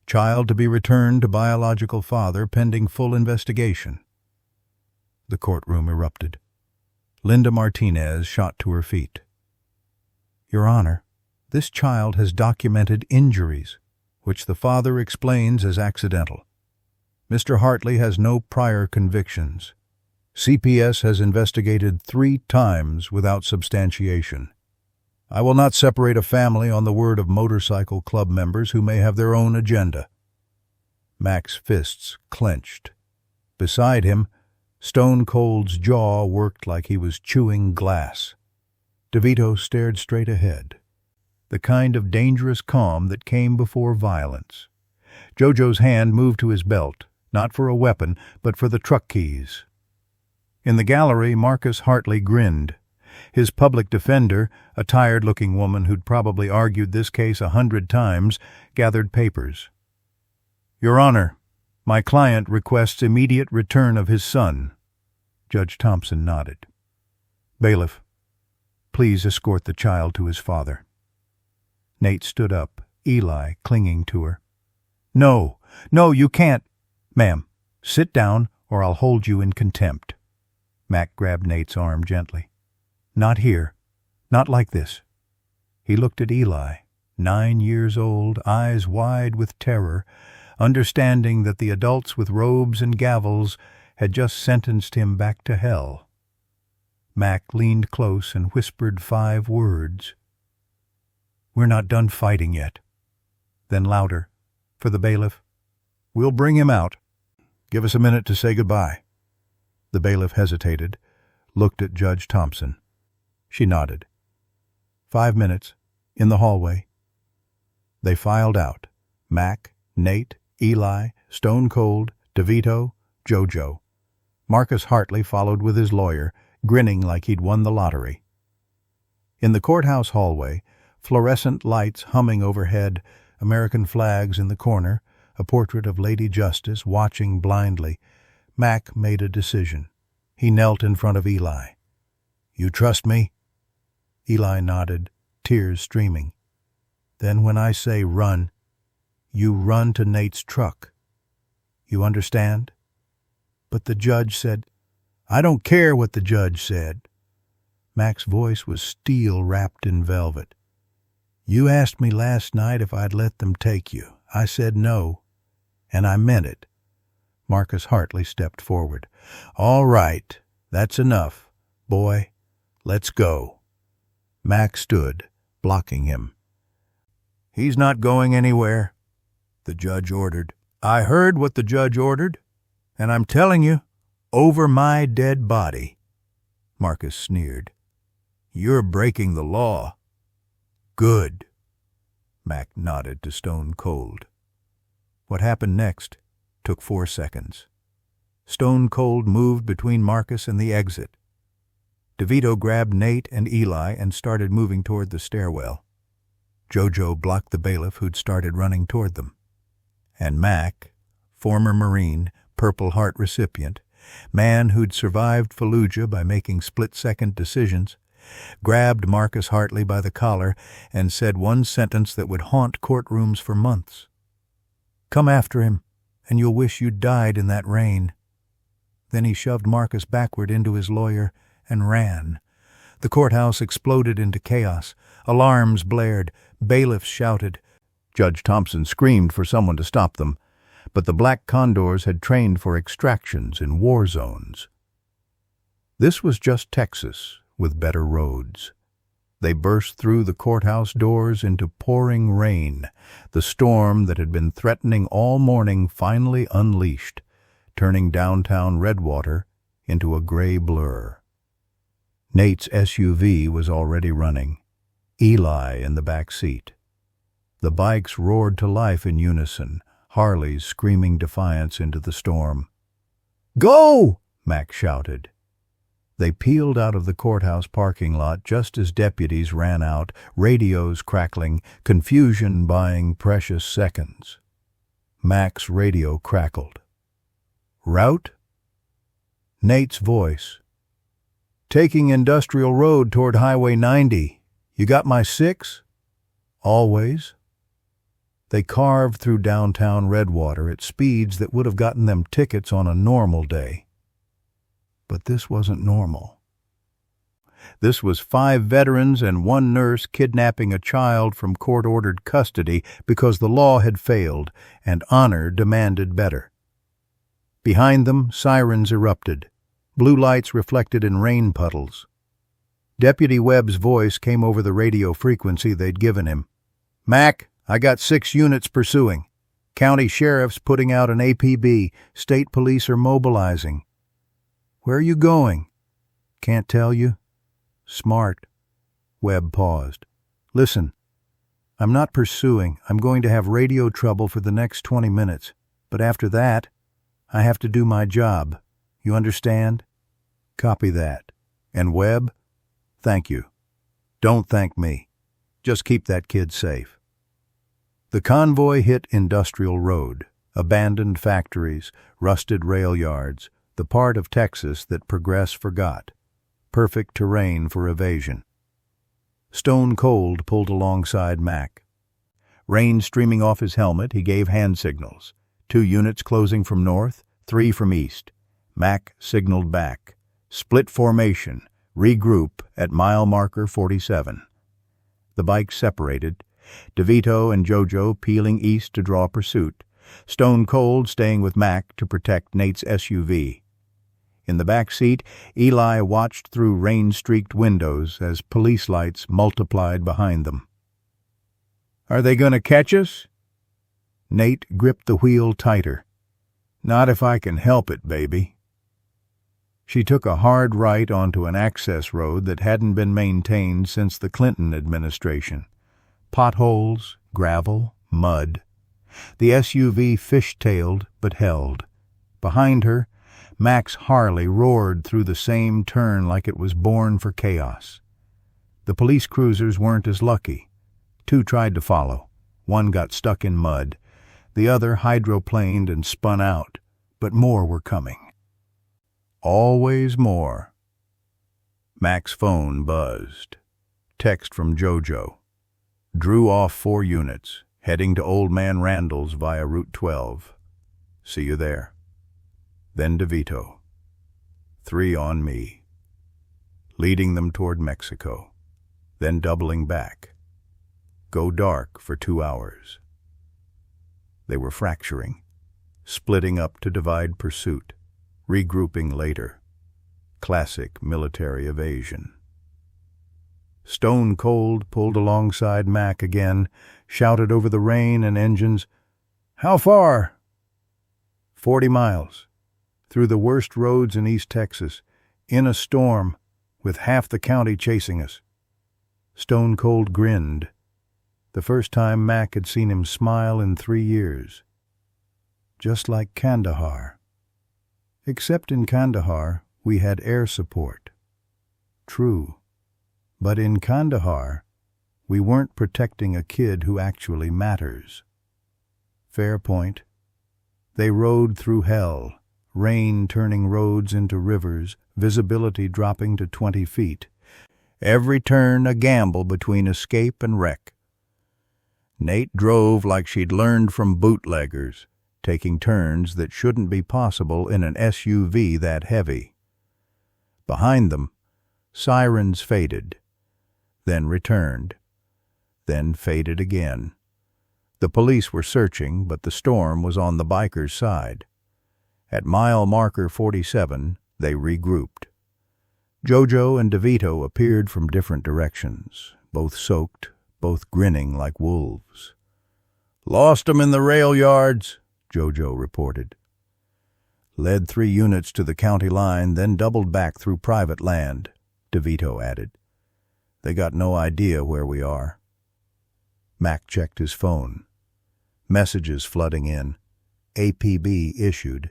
child to be returned to biological father pending full investigation. The courtroom erupted. Linda Martinez shot to her feet. Your Honor, this child has documented injuries, which the father explains as accidental. Mr. Hartley has no prior convictions. CPS has investigated 3 times without substantiation. I will not separate a family on the word of motorcycle club members who may have their own agenda. Mac's fists clenched. Beside him, Stone Cold's jaw worked like he was chewing glass. DeVito stared straight ahead, the kind of dangerous calm that came before violence. Jojo's hand moved to his belt, not for a weapon, but for the truck keys. In the gallery, Marcus Hartley grinned. His public defender, a tired-looking woman who'd probably argued this case 100 times, gathered papers. Your Honor, my client requests immediate return of his son. Judge Thompson nodded. Bailiff, please escort the child to his father. Nate stood up, Eli clinging to her. No, you can't. Ma'am, sit down or I'll hold you in contempt. Mac grabbed Nate's arm gently. Not here. Not like this. He looked at Eli, 9 years old, eyes wide with terror, understanding that the adults with robes and gavels had just sentenced him back to hell. Mac leaned close and whispered 5 words. We're not done fighting yet. Then louder, for the bailiff. We'll bring him out. Give us a minute to say goodbye. The bailiff hesitated, looked at Judge Thompson. She nodded. 5 minutes, in the hallway. They filed out. Mac, Nate, Eli, Stone Cold, DeVito, Jojo. Marcus Hartley followed with his lawyer, grinning like he'd won the lottery. In the courthouse hallway, fluorescent lights humming overhead, American flags in the corner, a portrait of Lady Justice watching blindly, Mac made a decision. He knelt in front of Eli. You trust me? Eli nodded, tears streaming. Then when I say run, you run to Nate's truck. You understand? But the judge said, I don't care what the judge said. Mac's voice was steel wrapped in velvet. You asked me last night if I'd let them take you. I said no, and I meant it. Marcus Hartley stepped forward. All right, that's enough. Boy, let's go. Mac stood, blocking him. He's not going anywhere, the judge ordered. I heard what the judge ordered, and I'm telling you, over my dead body. Marcus sneered. You're breaking the law. Good. Mac nodded to Stone Cold. What happened next took 4 seconds. Stone Cold moved between Marcus and the exit. DeVito grabbed Nate and Eli and started moving toward the stairwell. Jojo blocked the bailiff who'd started running toward them. And Mac, former Marine, Purple Heart recipient, man who'd survived Fallujah by making split-second decisions, grabbed Marcus Hartley by the collar and said one sentence that would haunt courtrooms for months. Come after him, and you'll wish you'd died in that rain. Then he shoved Marcus backward into his lawyer and ran. The courthouse exploded into chaos. Alarms blared. Bailiffs shouted. Judge Thompson screamed for someone to stop them, but the Black Condors had trained for extractions in war zones. This was just Texas with better roads. They burst through the courthouse doors into pouring rain, the storm that had been threatening all morning finally unleashed, turning downtown Redwater into a gray blur. Nate's SUV was already running, Eli in the back seat. The bikes roared to life in unison, Harleys screaming defiance into the storm. "Go!" Mac shouted. They peeled out of the courthouse parking lot just as deputies ran out, radios crackling, confusion buying precious seconds. Mac's radio crackled. "Route?" Nate's voice. "Taking Industrial Road toward Highway 90. You got my 6? "Always." They carved through downtown Redwater at speeds that would have gotten them tickets on a normal day. But this wasn't normal. This was 5 veterans and 1 nurse kidnapping a child from court-ordered custody because the law had failed and honor demanded better. Behind them, sirens erupted. Blue lights reflected in rain puddles. Deputy Webb's voice came over the radio frequency they'd given him. "Mac, I got 6 units pursuing. County sheriff's putting out an APB. State police are mobilizing." "Where are you going?" "Can't tell you." "Smart." Webb paused. "Listen, I'm not pursuing. I'm going to have radio trouble for the next 20 minutes. But after that, I have to do my job. You understand?" "Copy that." "And Webb, thank you. Don't thank me. Just keep that kid safe." The convoy hit Industrial Road, abandoned factories, rusted rail yards, the part of Texas that progress forgot. Perfect terrain for evasion. Stone Cold pulled alongside Mac. Rain streaming off his helmet, he gave hand signals. 2 units closing from north, 3 from east. Mac signaled back. Split formation. Regroup at mile marker 47. The bikes separated, DeVito and Jojo peeling east to draw pursuit, Stone Cold staying with Mac to protect Nate's SUV. In the back seat, Eli watched through rain-streaked windows as police lights multiplied behind them. "Are they going to catch us?" Nate gripped the wheel tighter. "Not if I can help it, baby." She took a hard right onto an access road that hadn't been maintained since the Clinton administration. Potholes, gravel, mud. The SUV fish-tailed but held. Behind her, Mac's Harley roared through the same turn like it was born for chaos. The police cruisers weren't as lucky. 2 tried to follow. 1 got stuck in mud. The other hydroplaned and spun out, but more were coming. Always more. Mac's phone buzzed. Text from Jojo. "Drew off 4 units, heading to Old Man Randall's via Route 12. See you there." Then DeVito. 3 on me. Leading them toward Mexico, then doubling back. Go dark for 2 hours. They were fracturing, splitting up to divide pursuit, regrouping later. Classic military evasion. Stone Cold pulled alongside Mac again, shouted over the rain and engines, "How far?" 40 miles. Through the worst roads in East Texas, in a storm, with half the county chasing us. Stone Cold grinned. The first time Mac had seen him smile in 3 years. Just like Kandahar. Except in Kandahar, we had air support. True. But in Kandahar, we weren't protecting a kid who actually matters. Fair point. They rode through hell, rain turning roads into rivers, visibility dropping to 20 feet. Every turn a gamble between escape and wreck. Nate drove like she'd learned from bootleggers, taking turns that shouldn't be possible in an SUV that heavy. Behind them, sirens faded, then returned, then faded again. The police were searching, but the storm was on the bikers' side. At mile marker 47, they regrouped. Jojo and DeVito appeared from different directions, both soaked, both grinning like wolves. "Lost 'em in the rail yards," Jojo reported. "Led 3 units to the county line, then doubled back through private land," DeVito added. "They got no idea where we are." Mac checked his phone. Messages flooding in. APB issued.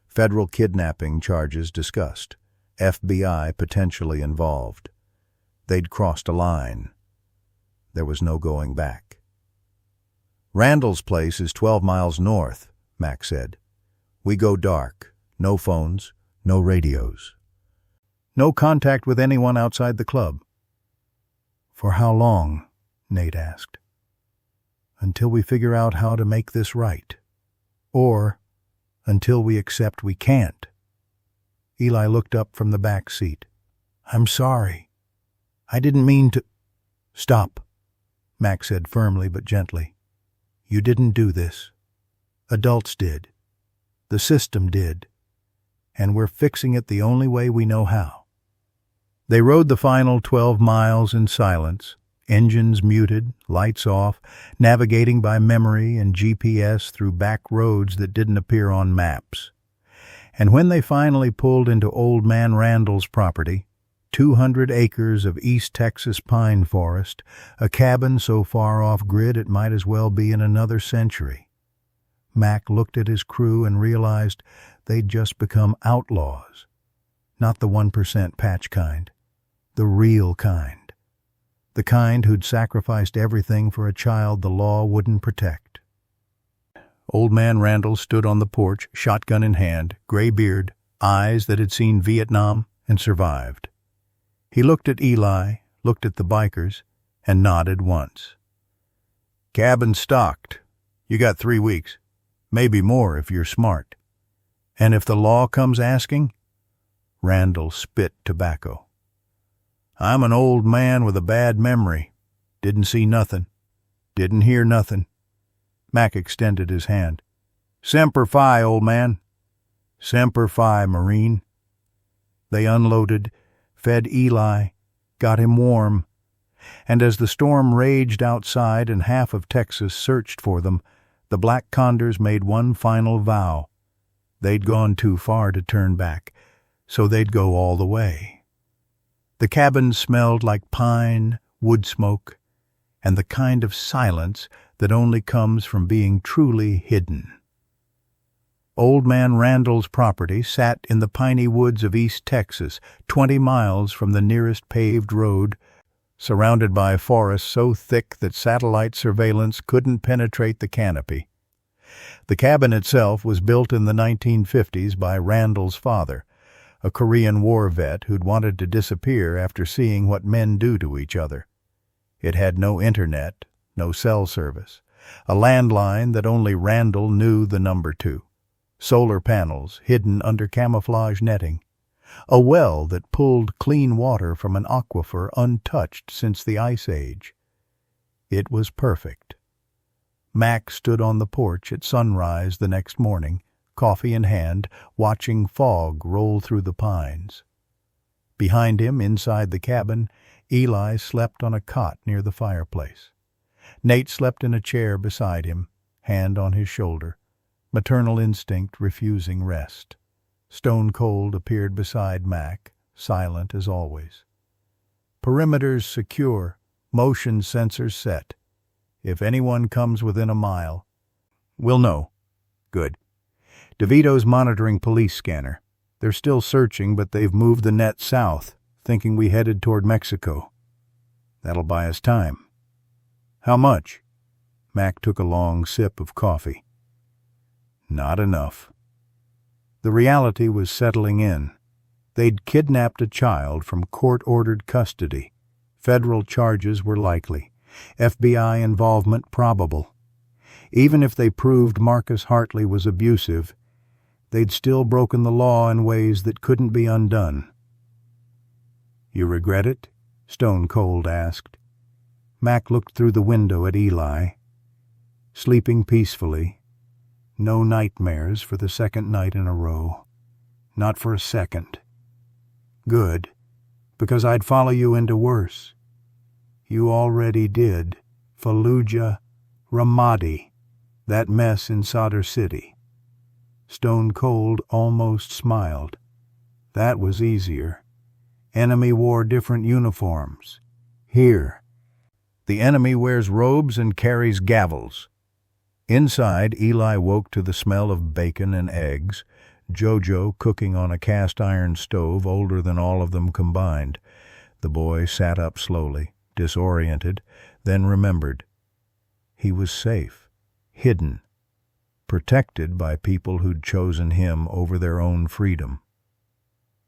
Federal kidnapping charges discussed. FBI potentially involved. They'd crossed a line. There was no going back. "Randall's place is 12 miles north," Mac said. "We go dark. No phones, no radios. No contact with anyone outside the club." "For how long?" Nate asked. "Until we figure out how to make this right. Or until we accept we can't." Eli looked up from the back seat. "I'm sorry. I didn't mean to—" "Stop," Mac said firmly but gently. "You didn't do this. Adults did. The system did. And we're fixing it the only way we know how." They rode the final 12 miles in silence, engines muted, lights off, navigating by memory and GPS through back roads that didn't appear on maps. And when they finally pulled into Old Man Randall's property, 200 acres of East Texas pine forest, a cabin so far off grid it might as well be in another century, Mac looked at his crew and realized they'd just become outlaws. Not the 1% patch kind, the real kind. The kind who'd sacrificed everything for a child the law wouldn't protect. Old Man Randall stood on the porch, shotgun in hand, gray beard, eyes that had seen Vietnam and survived. He looked at Eli, looked at the bikers, and nodded once. "Cabin stocked. You got 3 weeks. Maybe more if you're smart. And if the law comes asking?" Randall spit tobacco. "I'm an old man with a bad memory. Didn't see nothing. Didn't hear nothing." Mac extended his hand. "Semper Fi, old man." "Semper Fi, Marine." They unloaded, fed Eli, got him warm, and as the storm raged outside and half of Texas searched for them, the Black Condors made one final vow. They'd gone too far to turn back, so they'd go all the way. The cabin smelled like pine, wood smoke, and the kind of silence that only comes from being truly hidden. Old Man Randall's property sat in the piney woods of East Texas, 20 miles from the nearest paved road, surrounded by forests so thick that satellite surveillance couldn't penetrate the canopy. The cabin itself was built in the 1950s by Randall's father, a Korean War vet who'd wanted to disappear after seeing what men do to each other. It had no internet, no cell service, a landline that only Randall knew the number to, solar panels hidden under camouflage netting, a well that pulled clean water from an aquifer untouched since the Ice Age. It was perfect. Mac stood on the porch at sunrise the next morning, coffee in hand, watching fog roll through the pines. Behind him, inside the cabin, Eli slept on a cot near the fireplace. Nate slept in a chair beside him, hand on his shoulder, maternal instinct refusing rest. Stone Cold appeared beside Mac, silent as always. "Perimeters secure, motion sensors set. If anyone comes within a mile, we'll know." "Good." "DeVito's monitoring police scanner. They're still searching, but they've moved the net south, thinking we headed toward Mexico. That'll buy us time." "How much?" Mac took a long sip of coffee. "Not enough." The reality was settling in. They'd kidnapped a child from court-ordered custody. Federal charges were likely. FBI involvement probable. Even if they proved Marcus Hartley was abusive, they'd still broken the law in ways that couldn't be undone. "You regret it?" Stone Cold asked. Mac looked through the window at Eli. Sleeping peacefully. No nightmares for the second night in a row. Not for a second. "Good." because I'd follow you into worse. You already did. Fallujah, Ramadi, that mess in Sadr City. Stone Cold almost smiled. That was easier. Enemy wore different uniforms. Here, the enemy wears robes and carries gavels. Inside, Eli woke to the smell of bacon and eggs, Jojo cooking on a cast-iron stove older than all of them combined. The boy sat up slowly, disoriented, then remembered. He was safe, hidden, protected by people who'd chosen him over their own freedom.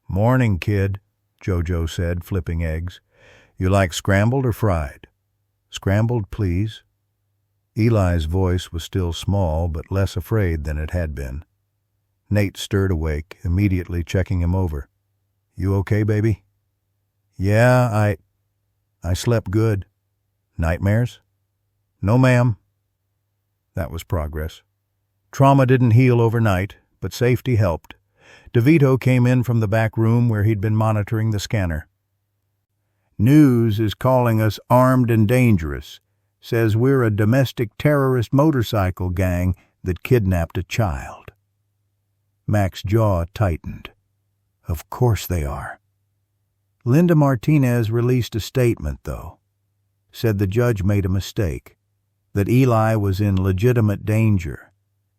"Morning, kid," Jojo said, flipping eggs. "You like scrambled or fried?" "Scrambled, please." Eli's voice was still small, but less afraid than it had been. Nate stirred awake, immediately checking him over. "You okay, baby?" "Yeah, I slept good." "Nightmares?" "No, ma'am." That was progress. Trauma didn't heal overnight, but safety helped. DeVito came in from the back room where he'd been monitoring the scanner. "News is calling us armed and dangerous. Says we're a domestic terrorist motorcycle gang that kidnapped a child." Mac's jaw tightened. Of course they are. Linda Martinez released a statement, though. Said the judge made a mistake, that Eli was in legitimate danger.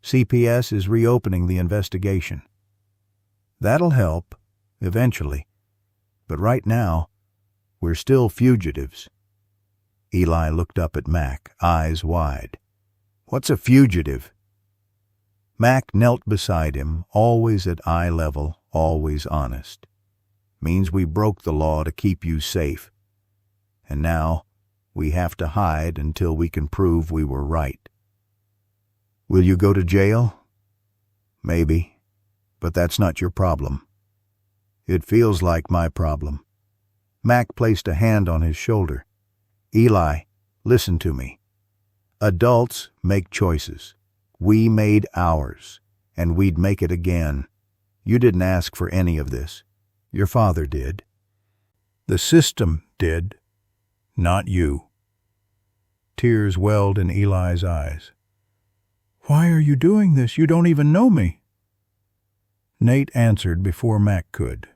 CPS is reopening the investigation. That'll help, eventually. But right now, we're still fugitives. Eli looked up at Mac, eyes wide. "What's a fugitive?" Mac knelt beside him, always at eye level, always honest. "Means we broke the law to keep you safe. And now, we have to hide until we can prove we were right." "Will you go to jail?" "Maybe, but that's not your problem." "It feels like my problem." Mac placed a hand on his shoulder. "Eli, listen to me. Adults make choices. We made ours, and we'd make it again. You didn't ask for any of this. Your father did. The system did, not you." Tears welled in Eli's eyes. "Why are you doing this? You don't even know me." Nate answered before Mac could.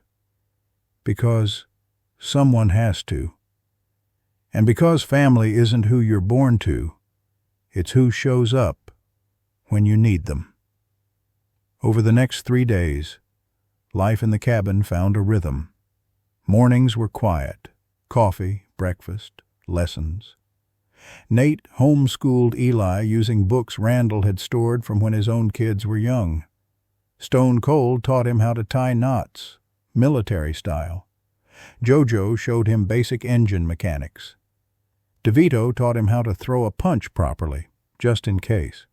"Because someone has to. And because family isn't who you're born to, it's who shows up when you need them." Over the next 3 days, life in the cabin found a rhythm. Mornings were quiet, coffee, breakfast, lessons. Nate homeschooled Eli using books Randall had stored from when his own kids were young. Stone Cold taught him how to tie knots, military style. Jojo showed him basic engine mechanics. DeVito taught him how to throw a punch properly, just in case.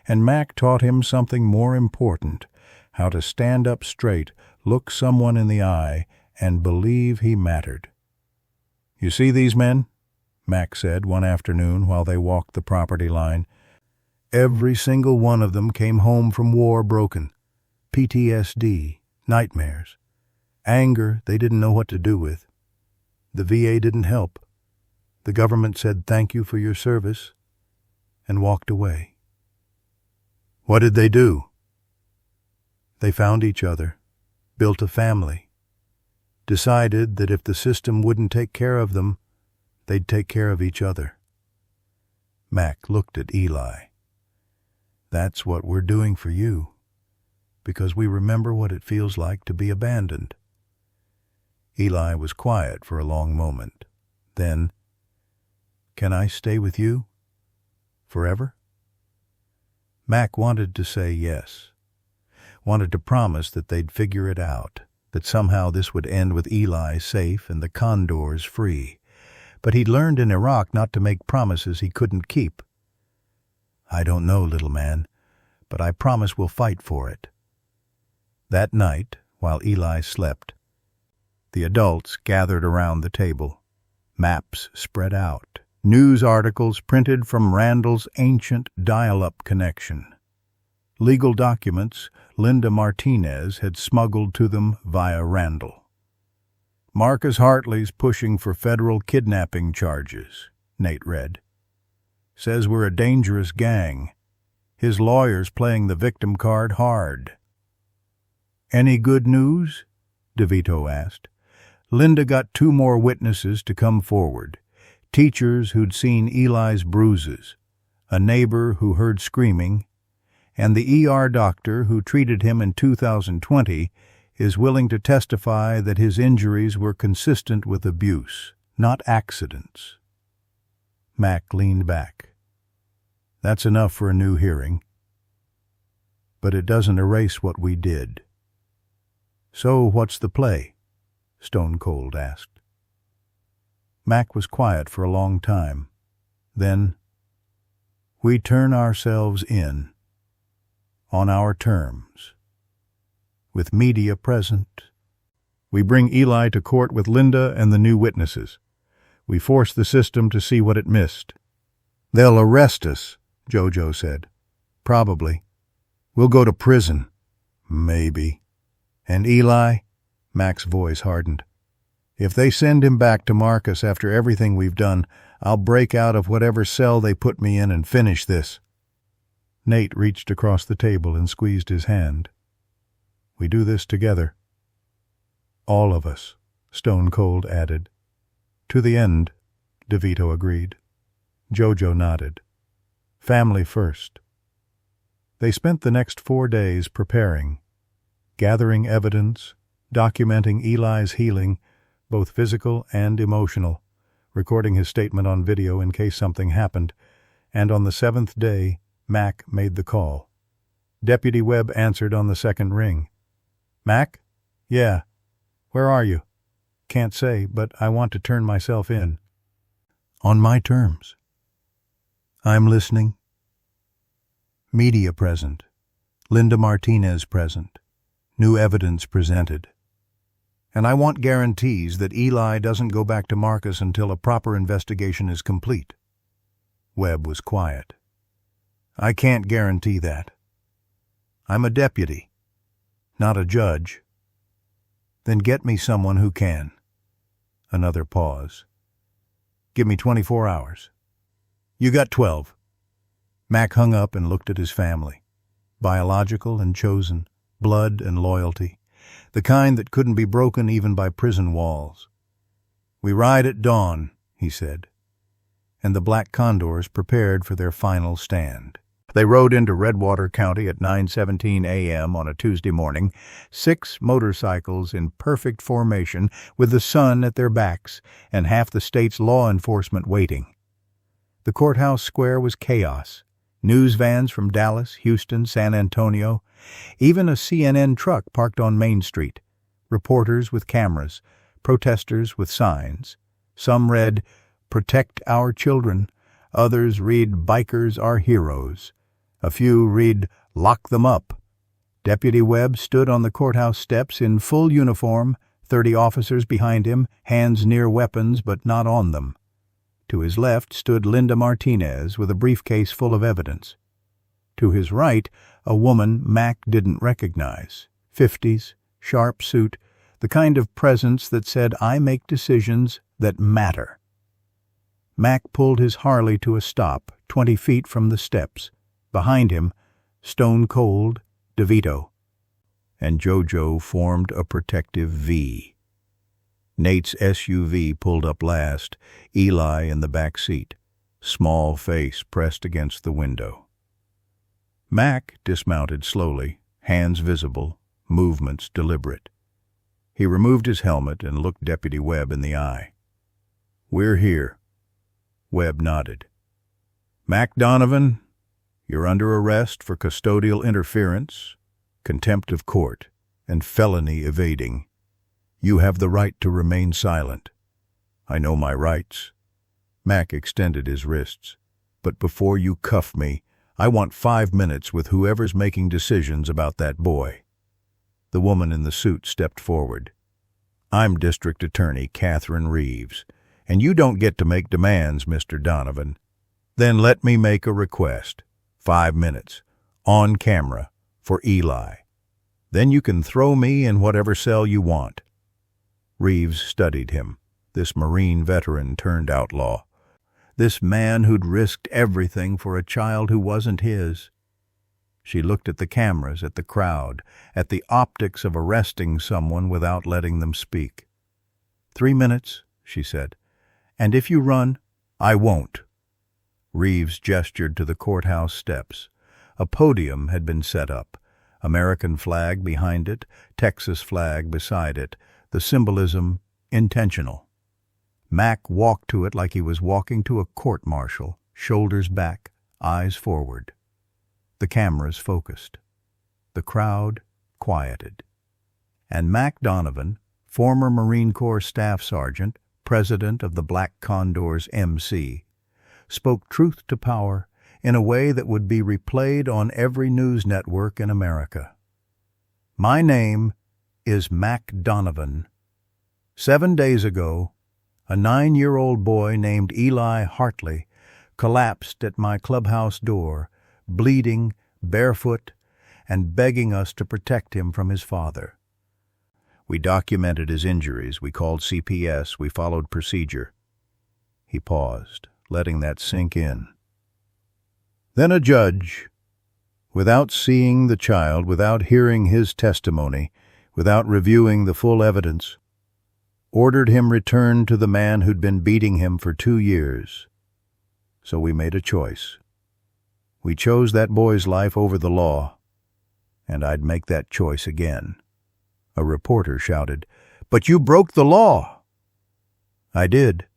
And Mac taught him something more important, how to stand up straight, look someone in the eye, and believe he mattered. "You see these men?" Mac said one afternoon while they walked the property line. "Every single one of them came home from war broken. PTSD, nightmares, anger they didn't know what to do with. The VA didn't help. The government said thank you for your service and walked away." "What did they do?" "They found each other, built a family, decided that if the system wouldn't take care of them, they'd take care of each other." Mac looked at Eli. "That's what we're doing for you, because we remember what it feels like to be abandoned." Eli was quiet for a long moment. Then, "Can I stay with you? Forever?" Mac wanted to say yes, wanted to promise that they'd figure it out, that somehow this would end with Eli safe and the Condors free. But he'd learned in Iraq not to make promises he couldn't keep. "I don't know, little man, but I promise we'll fight for it." That night, while Eli slept, the adults gathered around the table, maps spread out, news articles printed from Randall's ancient dial-up connection. Legal documents Linda Martinez had smuggled to them via Randall. Marcus Hartley's pushing for federal kidnapping charges, Nate read. Says we're a dangerous gang. His lawyer's playing the victim card hard. Any good news? DeVito asked. Linda got 2 more witnesses to come forward. Teachers who'd seen Eli's bruises, a neighbor who heard screaming, and the ER doctor who treated him in 2020 is willing to testify that his injuries were consistent with abuse, not accidents. Mac leaned back. That's enough for a new hearing. But it doesn't erase what we did. So what's the play? Stone Cold asked. Mac was quiet for a long time. Then, we turn ourselves in, on our terms. With media present, we bring Eli to court with Linda and the new witnesses. We force the system to see what it missed. They'll arrest us, Jojo said. Probably. We'll go to prison. Maybe. And Eli? Mac's voice hardened. If they send him back to Marcus after everything we've done, I'll break out of whatever cell they put me in and finish this. Nate reached across the table and squeezed his hand. We do this together. All of us, Stone Cold added. To the end, DeVito agreed. Jojo nodded. Family first. They spent the next 4 days preparing, gathering evidence, documenting Eli's healing, both physical and emotional, recording his statement on video in case something happened, and on the 7th day, Mac made the call. Deputy Webb answered on the 2nd ring. Mac? Yeah. Where are you? Can't say, but I want to turn myself in. On my terms. I'm listening. Media present. Linda Martinez present. New evidence presented. And I want guarantees that Eli doesn't go back to Marcus until a proper investigation is complete. Webb was quiet. I can't guarantee that. I'm a deputy, not a judge. Then get me someone who can. Another pause. Give me 24 hours. You got 12. Mac hung up and looked at his family. Biological and chosen, blood and loyalty, the kind that couldn't be broken even by prison walls. We ride at dawn, he said, and the Black Condors prepared for their final stand. They rode into Redwater County at 9:17 a.m. on a Tuesday morning, 6 motorcycles in perfect formation with the sun at their backs and half the state's law enforcement waiting. The courthouse square was chaos. News vans from Dallas, Houston, San Antonio, even a CNN truck parked on Main Street, reporters with cameras, protesters with signs. Some read, "Protect our children." Others read, "Bikers are heroes." A few read, "Lock them up." Deputy Webb stood on the courthouse steps in full uniform, 30 officers behind him, hands near weapons but not on them. To his left stood Linda Martinez with a briefcase full of evidence. To his right, a woman Mac didn't recognize. 50s, sharp suit, the kind of presence that said, "I make decisions that matter." Mac pulled his Harley to a stop, 20 feet from the steps. Behind him, Stone Cold, DeVito, and Jojo formed a protective V. Nate's SUV pulled up last, Eli in the back seat, small face pressed against the window. Mac dismounted slowly, hands visible, movements deliberate. He removed his helmet and looked Deputy Webb in the eye. "We're here." Webb nodded. "Mac Donovan, you're under arrest for custodial interference, contempt of court, and felony evading. You have the right to remain silent. I know my rights." Mac extended his wrists. "But before you cuff me, I want 5 minutes with whoever's making decisions about that boy." The woman in the suit stepped forward. "I'm District Attorney Catherine Reeves, and you don't get to make demands, Mr. Donovan. Then let me make a request. 5 minutes, on camera, for Eli. Then you can throw me in whatever cell you want." Reeves studied him, this Marine veteran turned outlaw. This man who'd risked everything for a child who wasn't his. She looked at the cameras, at the crowd, at the optics of arresting someone without letting them speak. 3 minutes, she said. And if you run, I won't. Reeves gestured to the courthouse steps. A podium had been set up. American flag behind it, Texas flag beside it, the symbolism intentional. Mac walked to it like he was walking to a court-martial, shoulders back, eyes forward. The cameras focused. The crowd quieted. And Mac Donovan, former Marine Corps Staff Sergeant, president of the Black Condors MC, spoke truth to power in a way that would be replayed on every news network in America. My name is Mac Donovan. 7 days ago, a 9-year-old boy named Eli Hartley collapsed at my clubhouse door, bleeding, barefoot, and begging us to protect him from his father. We documented his injuries, we called CPS, we followed procedure. He paused, letting that sink in. Then a judge, without seeing the child, without hearing his testimony, without reviewing the full evidence, ordered him returned to the man who'd been beating him for 2 years. So we made a choice. We chose that boy's life over the law, and I'd make that choice again. A reporter shouted, "But you broke the law!" I did,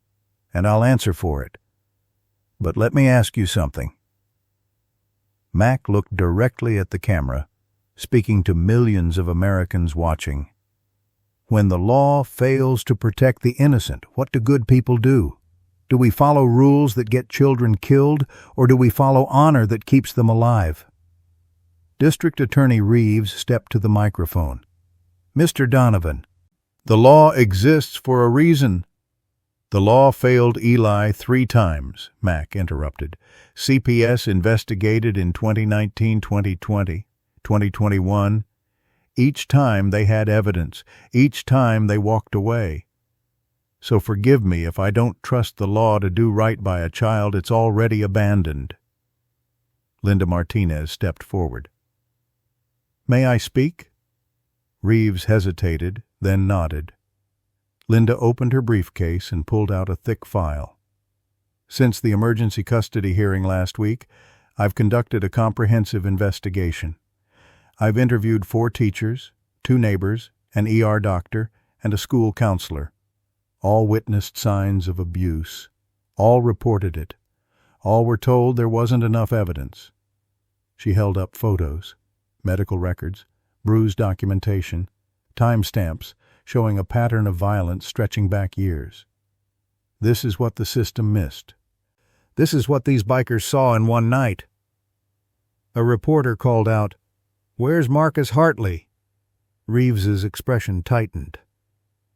and I'll answer for it. But let me ask you something. Mac looked directly at the camera, speaking to millions of Americans watching. When the law fails to protect the innocent, what do good people do? Do we follow rules that get children killed, or do we follow honor that keeps them alive? District Attorney Reeves stepped to the microphone. Mr. Donovan, the law exists for a reason. The law failed Eli 3 times, Mac interrupted. CPS investigated in 2019, 2020, 2021. Each time they had evidence. Each time they walked away. So forgive me if I don't trust the law to do right by a child it's already abandoned. Linda Martinez stepped forward. May I speak? Reeves hesitated, then nodded. Linda opened her briefcase and pulled out a thick file. Since the emergency custody hearing last week, I've conducted a comprehensive investigation. I've interviewed 4 teachers, 2 neighbors, an ER doctor, and a school counselor. All witnessed signs of abuse. All reported it. All were told there wasn't enough evidence. She held up photos, medical records, bruised documentation, timestamps showing a pattern of violence stretching back years. This is what the system missed. This is what these bikers saw in one night. A reporter called out, "Where's Marcus Hartley?" Reeves's expression tightened.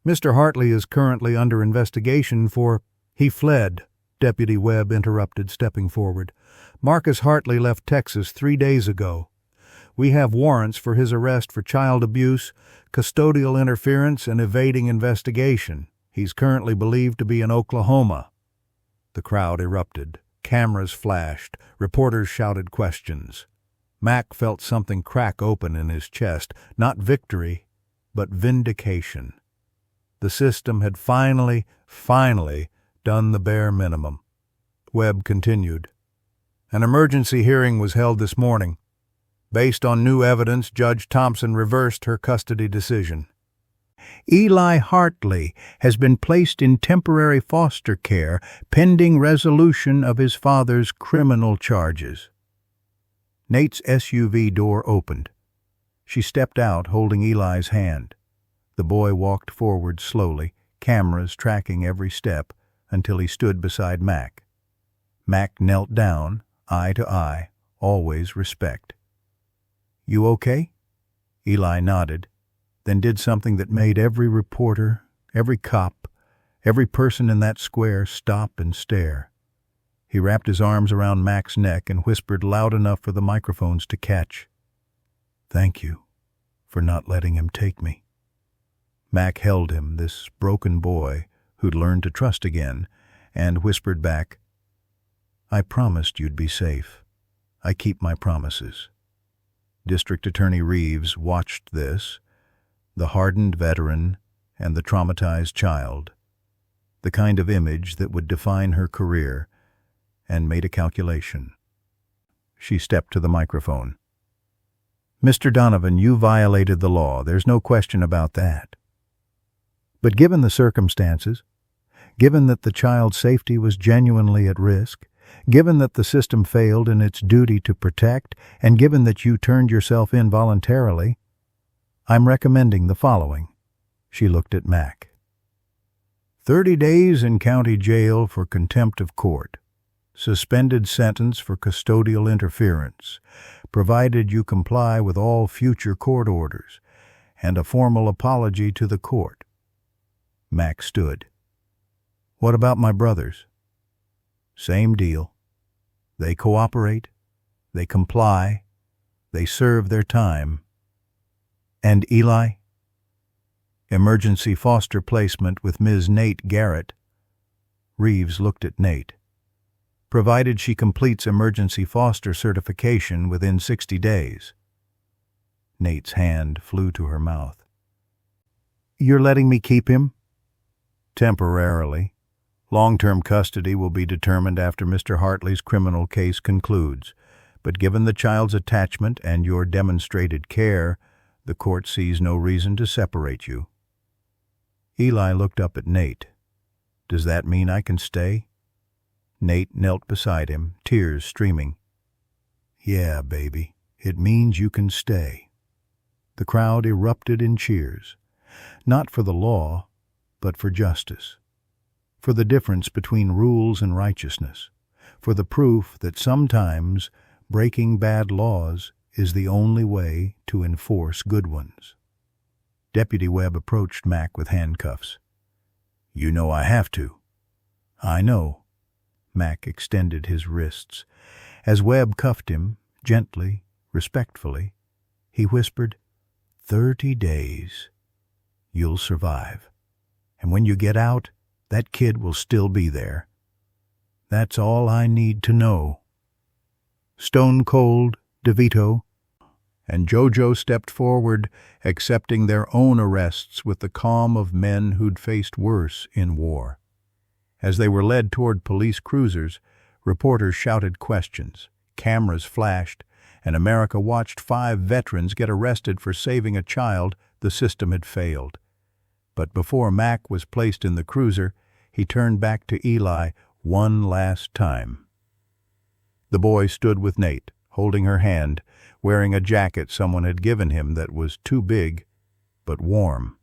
Mr. Hartley is currently under investigation for... He fled, Deputy Webb interrupted, stepping forward. Marcus Hartley left Texas 3 days ago. We have warrants for his arrest for child abuse, custodial interference, and evading investigation. He's currently believed to be in Oklahoma. The crowd erupted. Cameras flashed. Reporters shouted questions. Mac felt something crack open in his chest, not victory, but vindication. The system had finally done the bare minimum. Webb continued. An emergency hearing was held this morning. Based on new evidence, Judge Thompson reversed her custody decision. Eli Hartley has been placed in temporary foster care pending resolution of his father's criminal charges. Nate's SUV door opened. She stepped out, holding Eli's hand. The boy walked forward slowly, cameras tracking every step, until he stood beside Mac. Mac knelt down, eye to eye, always respect. You okay? Eli nodded, then did something that made every reporter, every cop, every person in that square stop and stare. He wrapped his arms around Mac's neck and whispered loud enough for the microphones to catch. Thank you for not letting him take me. Mac held him, this broken boy who'd learned to trust again, and whispered back, "I promised you'd be safe. I keep my promises." District Attorney Reeves watched this, the hardened veteran and the traumatized child, the kind of image that would define her career, and made a calculation. She stepped to the microphone. "Mr. Donovan, you violated the law. There's no question about that. But given the circumstances, given that the child's safety was genuinely at risk, given that the system failed in its duty to protect, and given that you turned yourself in voluntarily, I'm recommending the following." She looked at Mac. 30 days in county jail for contempt of court. Suspended sentence for custodial interference, provided you comply with all future court orders, and a formal apology to the court. Mac stood. "What about my brothers?" "Same deal. They cooperate, they comply, they serve their time." "And Eli?" "Emergency foster placement with Ms. Nate Garrett." Reeves looked at Nate. "Provided she completes emergency foster certification within 60 days. Nate's hand flew to her mouth. "You're letting me keep him?" "Temporarily. Long-term custody will be determined after Mr. Hartley's criminal case concludes, but given the child's attachment and your demonstrated care, the court sees no reason to separate you." Eli looked up at Nate. "Does that mean I can stay?" Nate knelt beside him, tears streaming. "Yeah, baby, it means you can stay." The crowd erupted in cheers, not for the law, but for justice, for the difference between rules and righteousness, for the proof that sometimes breaking bad laws is the only way to enforce good ones. Deputy Webb approached Mac with handcuffs. "You know I have to." "I know." Mac extended his wrists. As Webb cuffed him, gently, respectfully, he whispered, 30 days. You'll survive. And when you get out, that kid will still be there. That's all I need to know." Stone Cold, DeVito, and JoJo stepped forward, accepting their own arrests with the calm of men who'd faced worse in war. As they were led toward police cruisers, reporters shouted questions, cameras flashed, and America watched 5 veterans get arrested for saving a child the system had failed. But before Mac was placed in the cruiser, he turned back to Eli one last time. The boy stood with Nate, holding her hand, wearing a jacket someone had given him that was too big, but warm.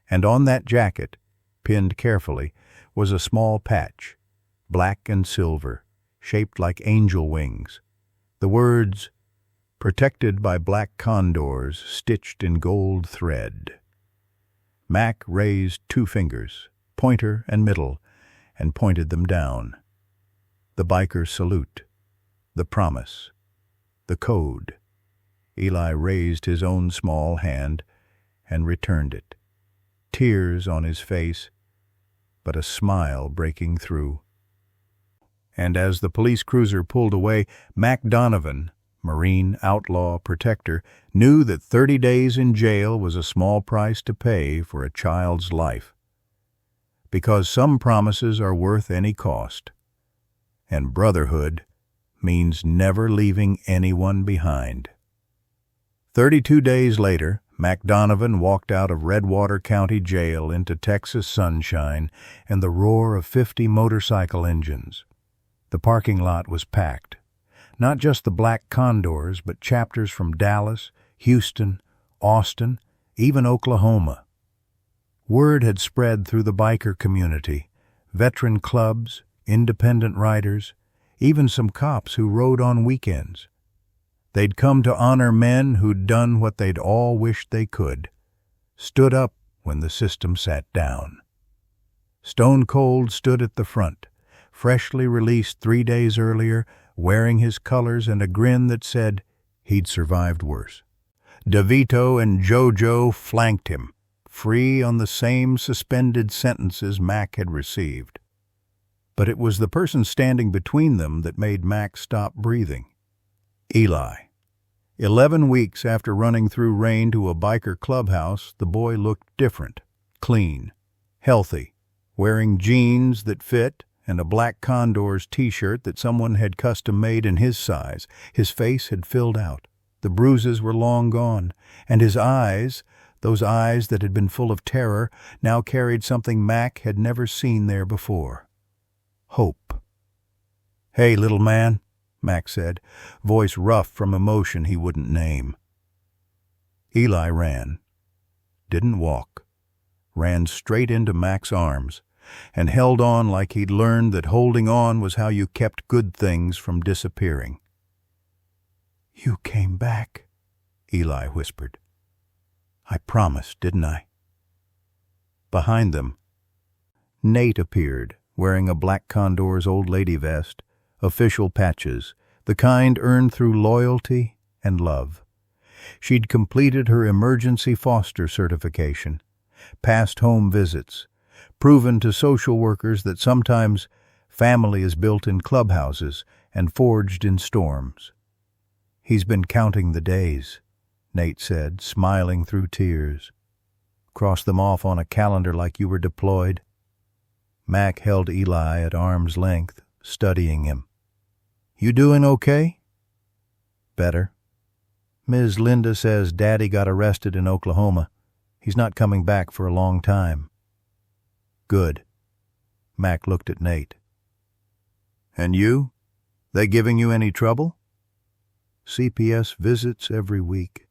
And on that jacket, pinned carefully, was a small patch, black and silver, shaped like angel wings. The words, "Protected by black condors stitched in gold thread." Mac raised 2 fingers, pointer and middle, and pointed them down. The biker's salute, the promise, the code. Eli raised his own small hand and returned it, tears on his face, but a smile breaking through. And as the police cruiser pulled away, Mac Donovan, Marine outlaw protector, knew that 30 days in jail was a small price to pay for a child's life. Because some promises are worth any cost, and brotherhood means never leaving anyone behind. 32 days later, Mac Donovan walked out of Redwater County Jail into Texas sunshine and the roar of 50 motorcycle engines. The parking lot was packed. Not just the black condors, but chapters from Dallas, Houston, Austin, even Oklahoma. Word had spread through the biker community, veteran clubs, independent riders, even some cops who rode on weekends. They'd come to honor men who'd done what they'd all wished they could, stood up when the system sat down. Stone Cold stood at the front, freshly released 3 days earlier, wearing his colors and a grin that said he'd survived worse. DeVito and JoJo flanked him, free on the same suspended sentences Mac had received. But it was the person standing between them that made Mac stop breathing. Eli. 11 weeks after running through rain to a biker clubhouse, the boy looked different, clean, healthy, wearing jeans that fit and a black Condors t-shirt that someone had custom-made in his size. His face had filled out. The bruises were long gone, and his eyes, those eyes that had been full of terror, now carried something Mac had never seen there before. Hope. "Hey, little man," Mac said, voice rough from emotion he wouldn't name. Eli ran. Didn't walk. Ran straight into Mac's arms, and held on like he'd learned that holding on was how you kept good things from disappearing. "You came back," Eli whispered. "I promised, didn't I?" Behind them, Nate appeared, wearing a black Condors old lady vest, official patches, the kind earned through loyalty and love. She'd completed her emergency foster certification, passed home visits, proven to social workers that sometimes family is built in clubhouses and forged in storms. "He's been counting the days," Nate said, smiling through tears. "Cross them off on a calendar like you were deployed." Mac held Eli at arm's length, studying him. "You doing okay?" "Better. Ms. Linda says Daddy got arrested in Oklahoma. He's not coming back for a long time." "Good." Mac looked at Nate. "And you? They giving you any trouble?" "CPS visits every week.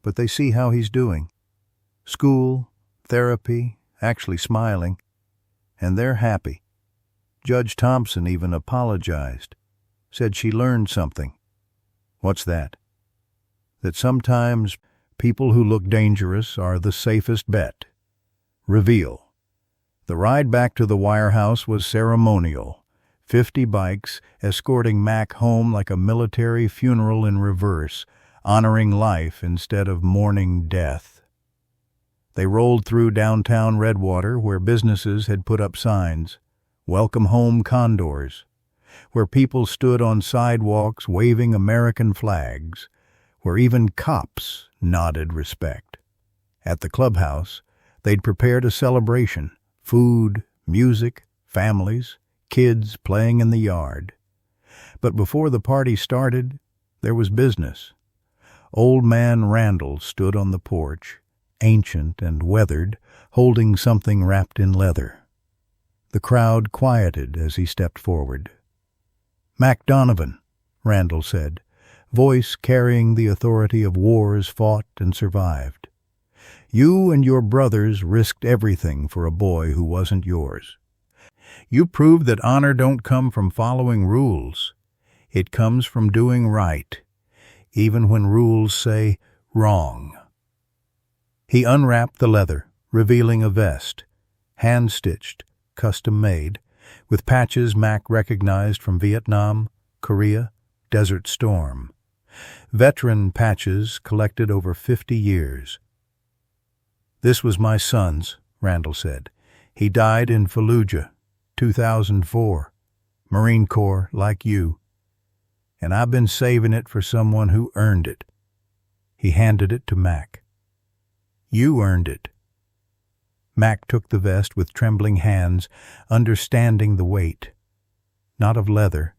But they see how he's doing. School, therapy, actually smiling. And they're happy. Judge Thompson even apologized. Said she learned something." "What's that?" "That sometimes people who look dangerous are the safest bet." Reveal. The ride back to the wirehouse was ceremonial. 50 bikes escorting Mac home like a military funeral in reverse, honoring life instead of mourning death. They rolled through downtown Redwater, where businesses had put up signs, "Welcome home, Condors," where people stood on sidewalks waving American flags, where even cops nodded respect. At the clubhouse, they'd prepared a celebration, food, music, families, kids playing in the yard. But before the party started, there was business. Old Man Randall stood on the porch, ancient and weathered, holding something wrapped in leather. The crowd quieted as he stepped forward. "Mac Donovan," Randall said, voice carrying the authority of wars fought and survived. "You and your brothers risked everything for a boy who wasn't yours. You proved that honor don't come from following rules. It comes from doing right, even when rules say wrong." He unwrapped the leather, revealing a vest, hand-stitched, custom-made, with patches Mac recognized from Vietnam, Korea, Desert Storm. Veteran patches collected over 50 years. "This was my son's," Randall said. "He died in Fallujah, 2004. Marine Corps, like you. And I've been saving it for someone who earned it." He handed it to Mac. "You earned it." Mac took the vest with trembling hands, understanding the weight, not of leather,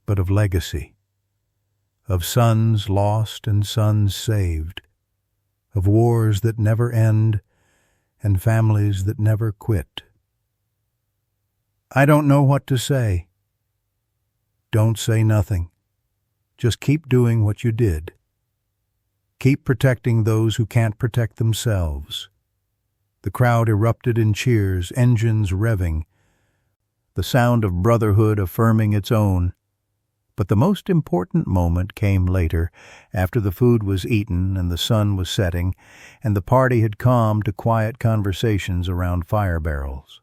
but of legacy, of sons lost and sons saved, of wars that never end and families that never quit. "I don't know what to say." "Don't say nothing. Just keep doing what you did. Keep protecting those who can't protect themselves." The crowd erupted in cheers, engines revving, the sound of Brotherhood affirming its own. But the most important moment came later, after the food was eaten and the sun was setting, and the party had calmed to quiet conversations around fire barrels.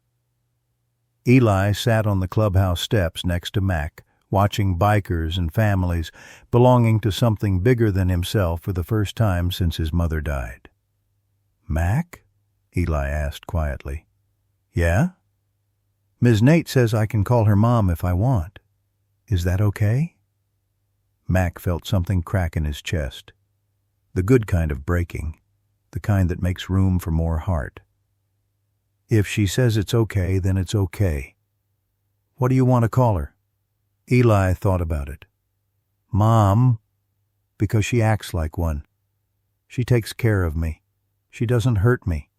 Eli sat on the clubhouse steps next to Mac, watching bikers and families belonging to something bigger than himself for the first time since his mother died. "Mac?" Eli asked quietly. Yeah? Ms. Nate says I can call her Mom if I want. Is that okay? Mac felt something crack in his chest. The good kind of breaking, the kind that makes room for more heart. If she says it's okay, then it's okay. What do you want to call her? Eli thought about it. Mom, because she acts like one. She takes care of me. She doesn't hurt me.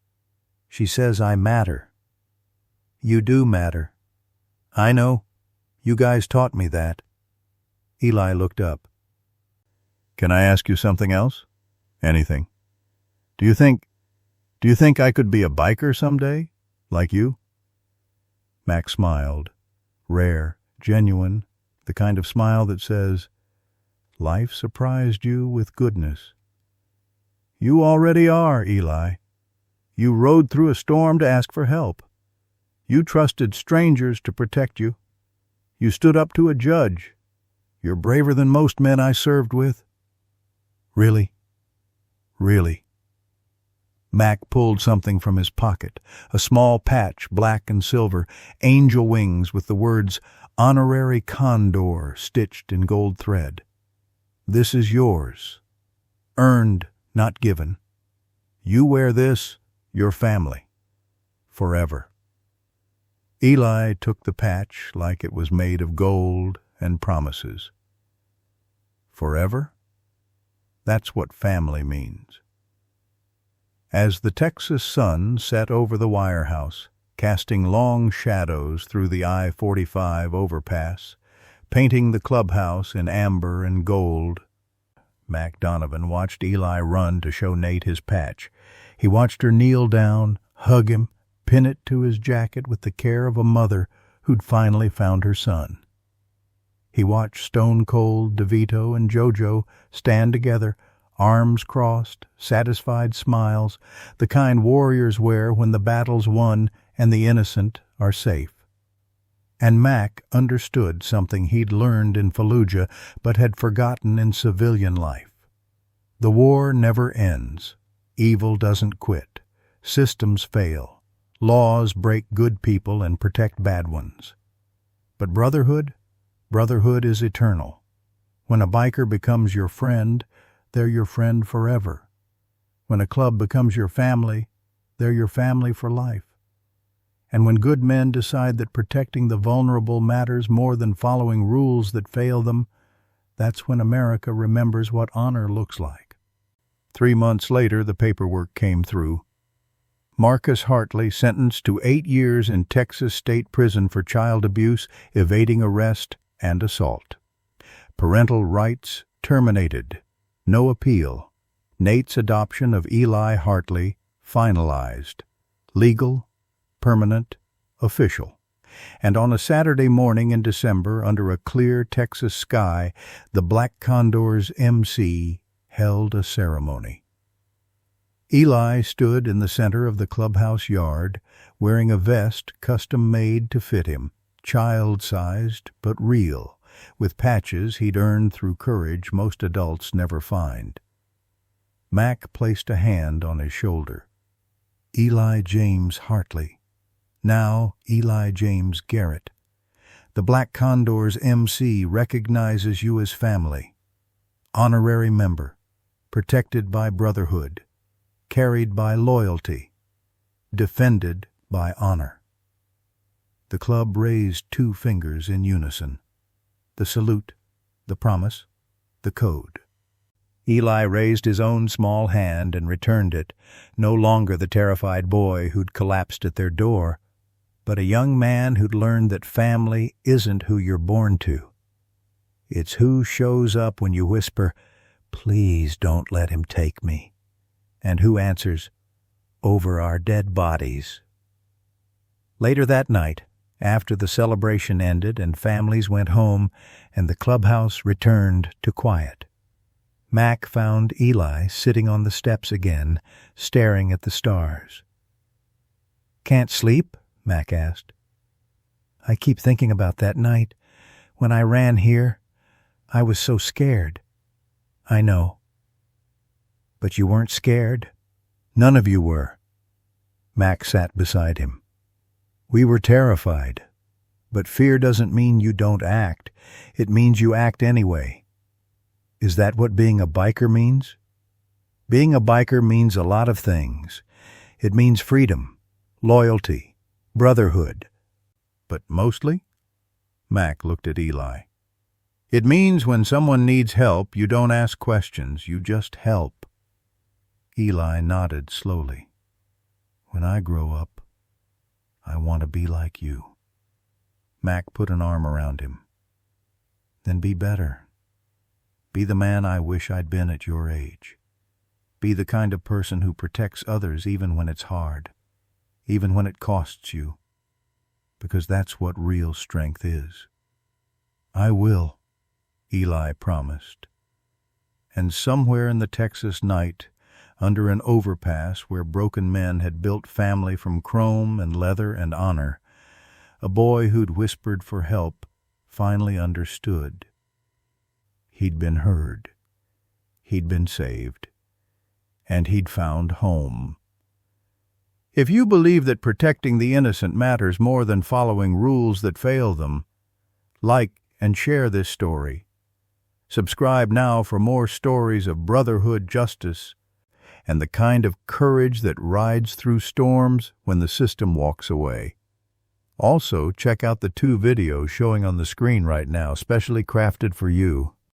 She says I matter. You do matter. I know. You guys taught me that. Eli looked up. Can I ask you something else? Anything. Do you think I could be a biker someday? Like you? Mac smiled. Rare, genuine, the kind of smile that says, life surprised you with goodness. You already are, Eli. You rode through a storm to ask for help. You trusted strangers to protect you. You stood up to a judge. You're braver than most men I served with. Really? Really? Mac pulled something from his pocket, a small patch, black and silver, angel wings with the words Honorary Condor stitched in gold thread. This is yours. Earned, not given. You wear this, your family. Forever. Eli took the patch like it was made of gold and promises. Forever? That's what family means. As the Texas sun set over the wire house, casting long shadows through the I-45 overpass, painting the clubhouse in amber and gold, Mac Donovan watched Eli run to show Nate his patch. He watched her kneel down, hug him, pin it to his jacket with the care of a mother who'd finally found her son. He watched Stone Cold, DeVito, and JoJo stand together, arms crossed, satisfied smiles, the kind warriors wear when the battle's won and the innocent are safe. And Mac understood something he'd learned in Fallujah but had forgotten in civilian life. The war never ends. Evil doesn't quit. Systems fail. Laws break good people and protect bad ones. But brotherhood is eternal. When a biker becomes your friend, they're your friend forever. When a club becomes your family, they're your family for life. And when good men decide that protecting the vulnerable matters more than following rules that fail them, that's when America remembers what honor looks like. 3 months later, the paperwork came through. Marcus Hartley sentenced to 8 years in Texas State Prison for child abuse, evading arrest, and assault. Parental rights terminated. No appeal. Nate's adoption of Eli Hartley finalized. Legal, permanent, official. And on a Saturday morning in December, under a clear Texas sky, the Black Condor's MC held a ceremony. Eli stood in the center of the clubhouse yard, wearing a vest custom-made to fit him, child-sized but real, with patches he'd earned through courage most adults never find. Mac placed a hand on his shoulder. Eli James Hartley. Now Eli James Garrett. The Black Condor's MC recognizes you as family. Honorary member. Protected by brotherhood. Carried by loyalty. Defended by honor. The club raised 2 fingers in unison. The salute, the promise, the code. Eli raised his own small hand and returned it, no longer the terrified boy who'd collapsed at their door, but a young man who'd learned that family isn't who you're born to. It's who shows up when you whisper, "Please don't let him take me," and who answers, "Over our dead bodies." Later that night, after the celebration ended and families went home and the clubhouse returned to quiet, Mac found Eli sitting on the steps again, staring at the stars. "Can't sleep?" Mac asked. "I keep thinking about that night. When I ran here, I was so scared." "I know." "But you weren't scared. None of you were." Mac sat beside him. We were terrified. But fear doesn't mean you don't act. It means you act anyway. Is that what being a biker means? Being a biker means a lot of things. It means freedom, loyalty, brotherhood. But mostly? Mac looked at Eli. It means when someone needs help, you don't ask questions, you just help. Eli nodded slowly. When I grow up, I want to be like you. Mac put an arm around him. Then be better. Be the man I wish I'd been at your age. Be the kind of person who protects others even when it's hard, even when it costs you, because that's what real strength is. I will, Eli promised. And somewhere in the Texas night, under an overpass where broken men had built family from chrome and leather and honor, a boy who'd whispered for help finally understood. He'd been heard. He'd been saved. And he'd found home. If you believe that protecting the innocent matters more than following rules that fail them, like and share this story. Subscribe now for more stories of brotherhood justice and the kind of courage that rides through storms when the system walks away. Also, check out the 2 videos showing on the screen right now, specially crafted for you.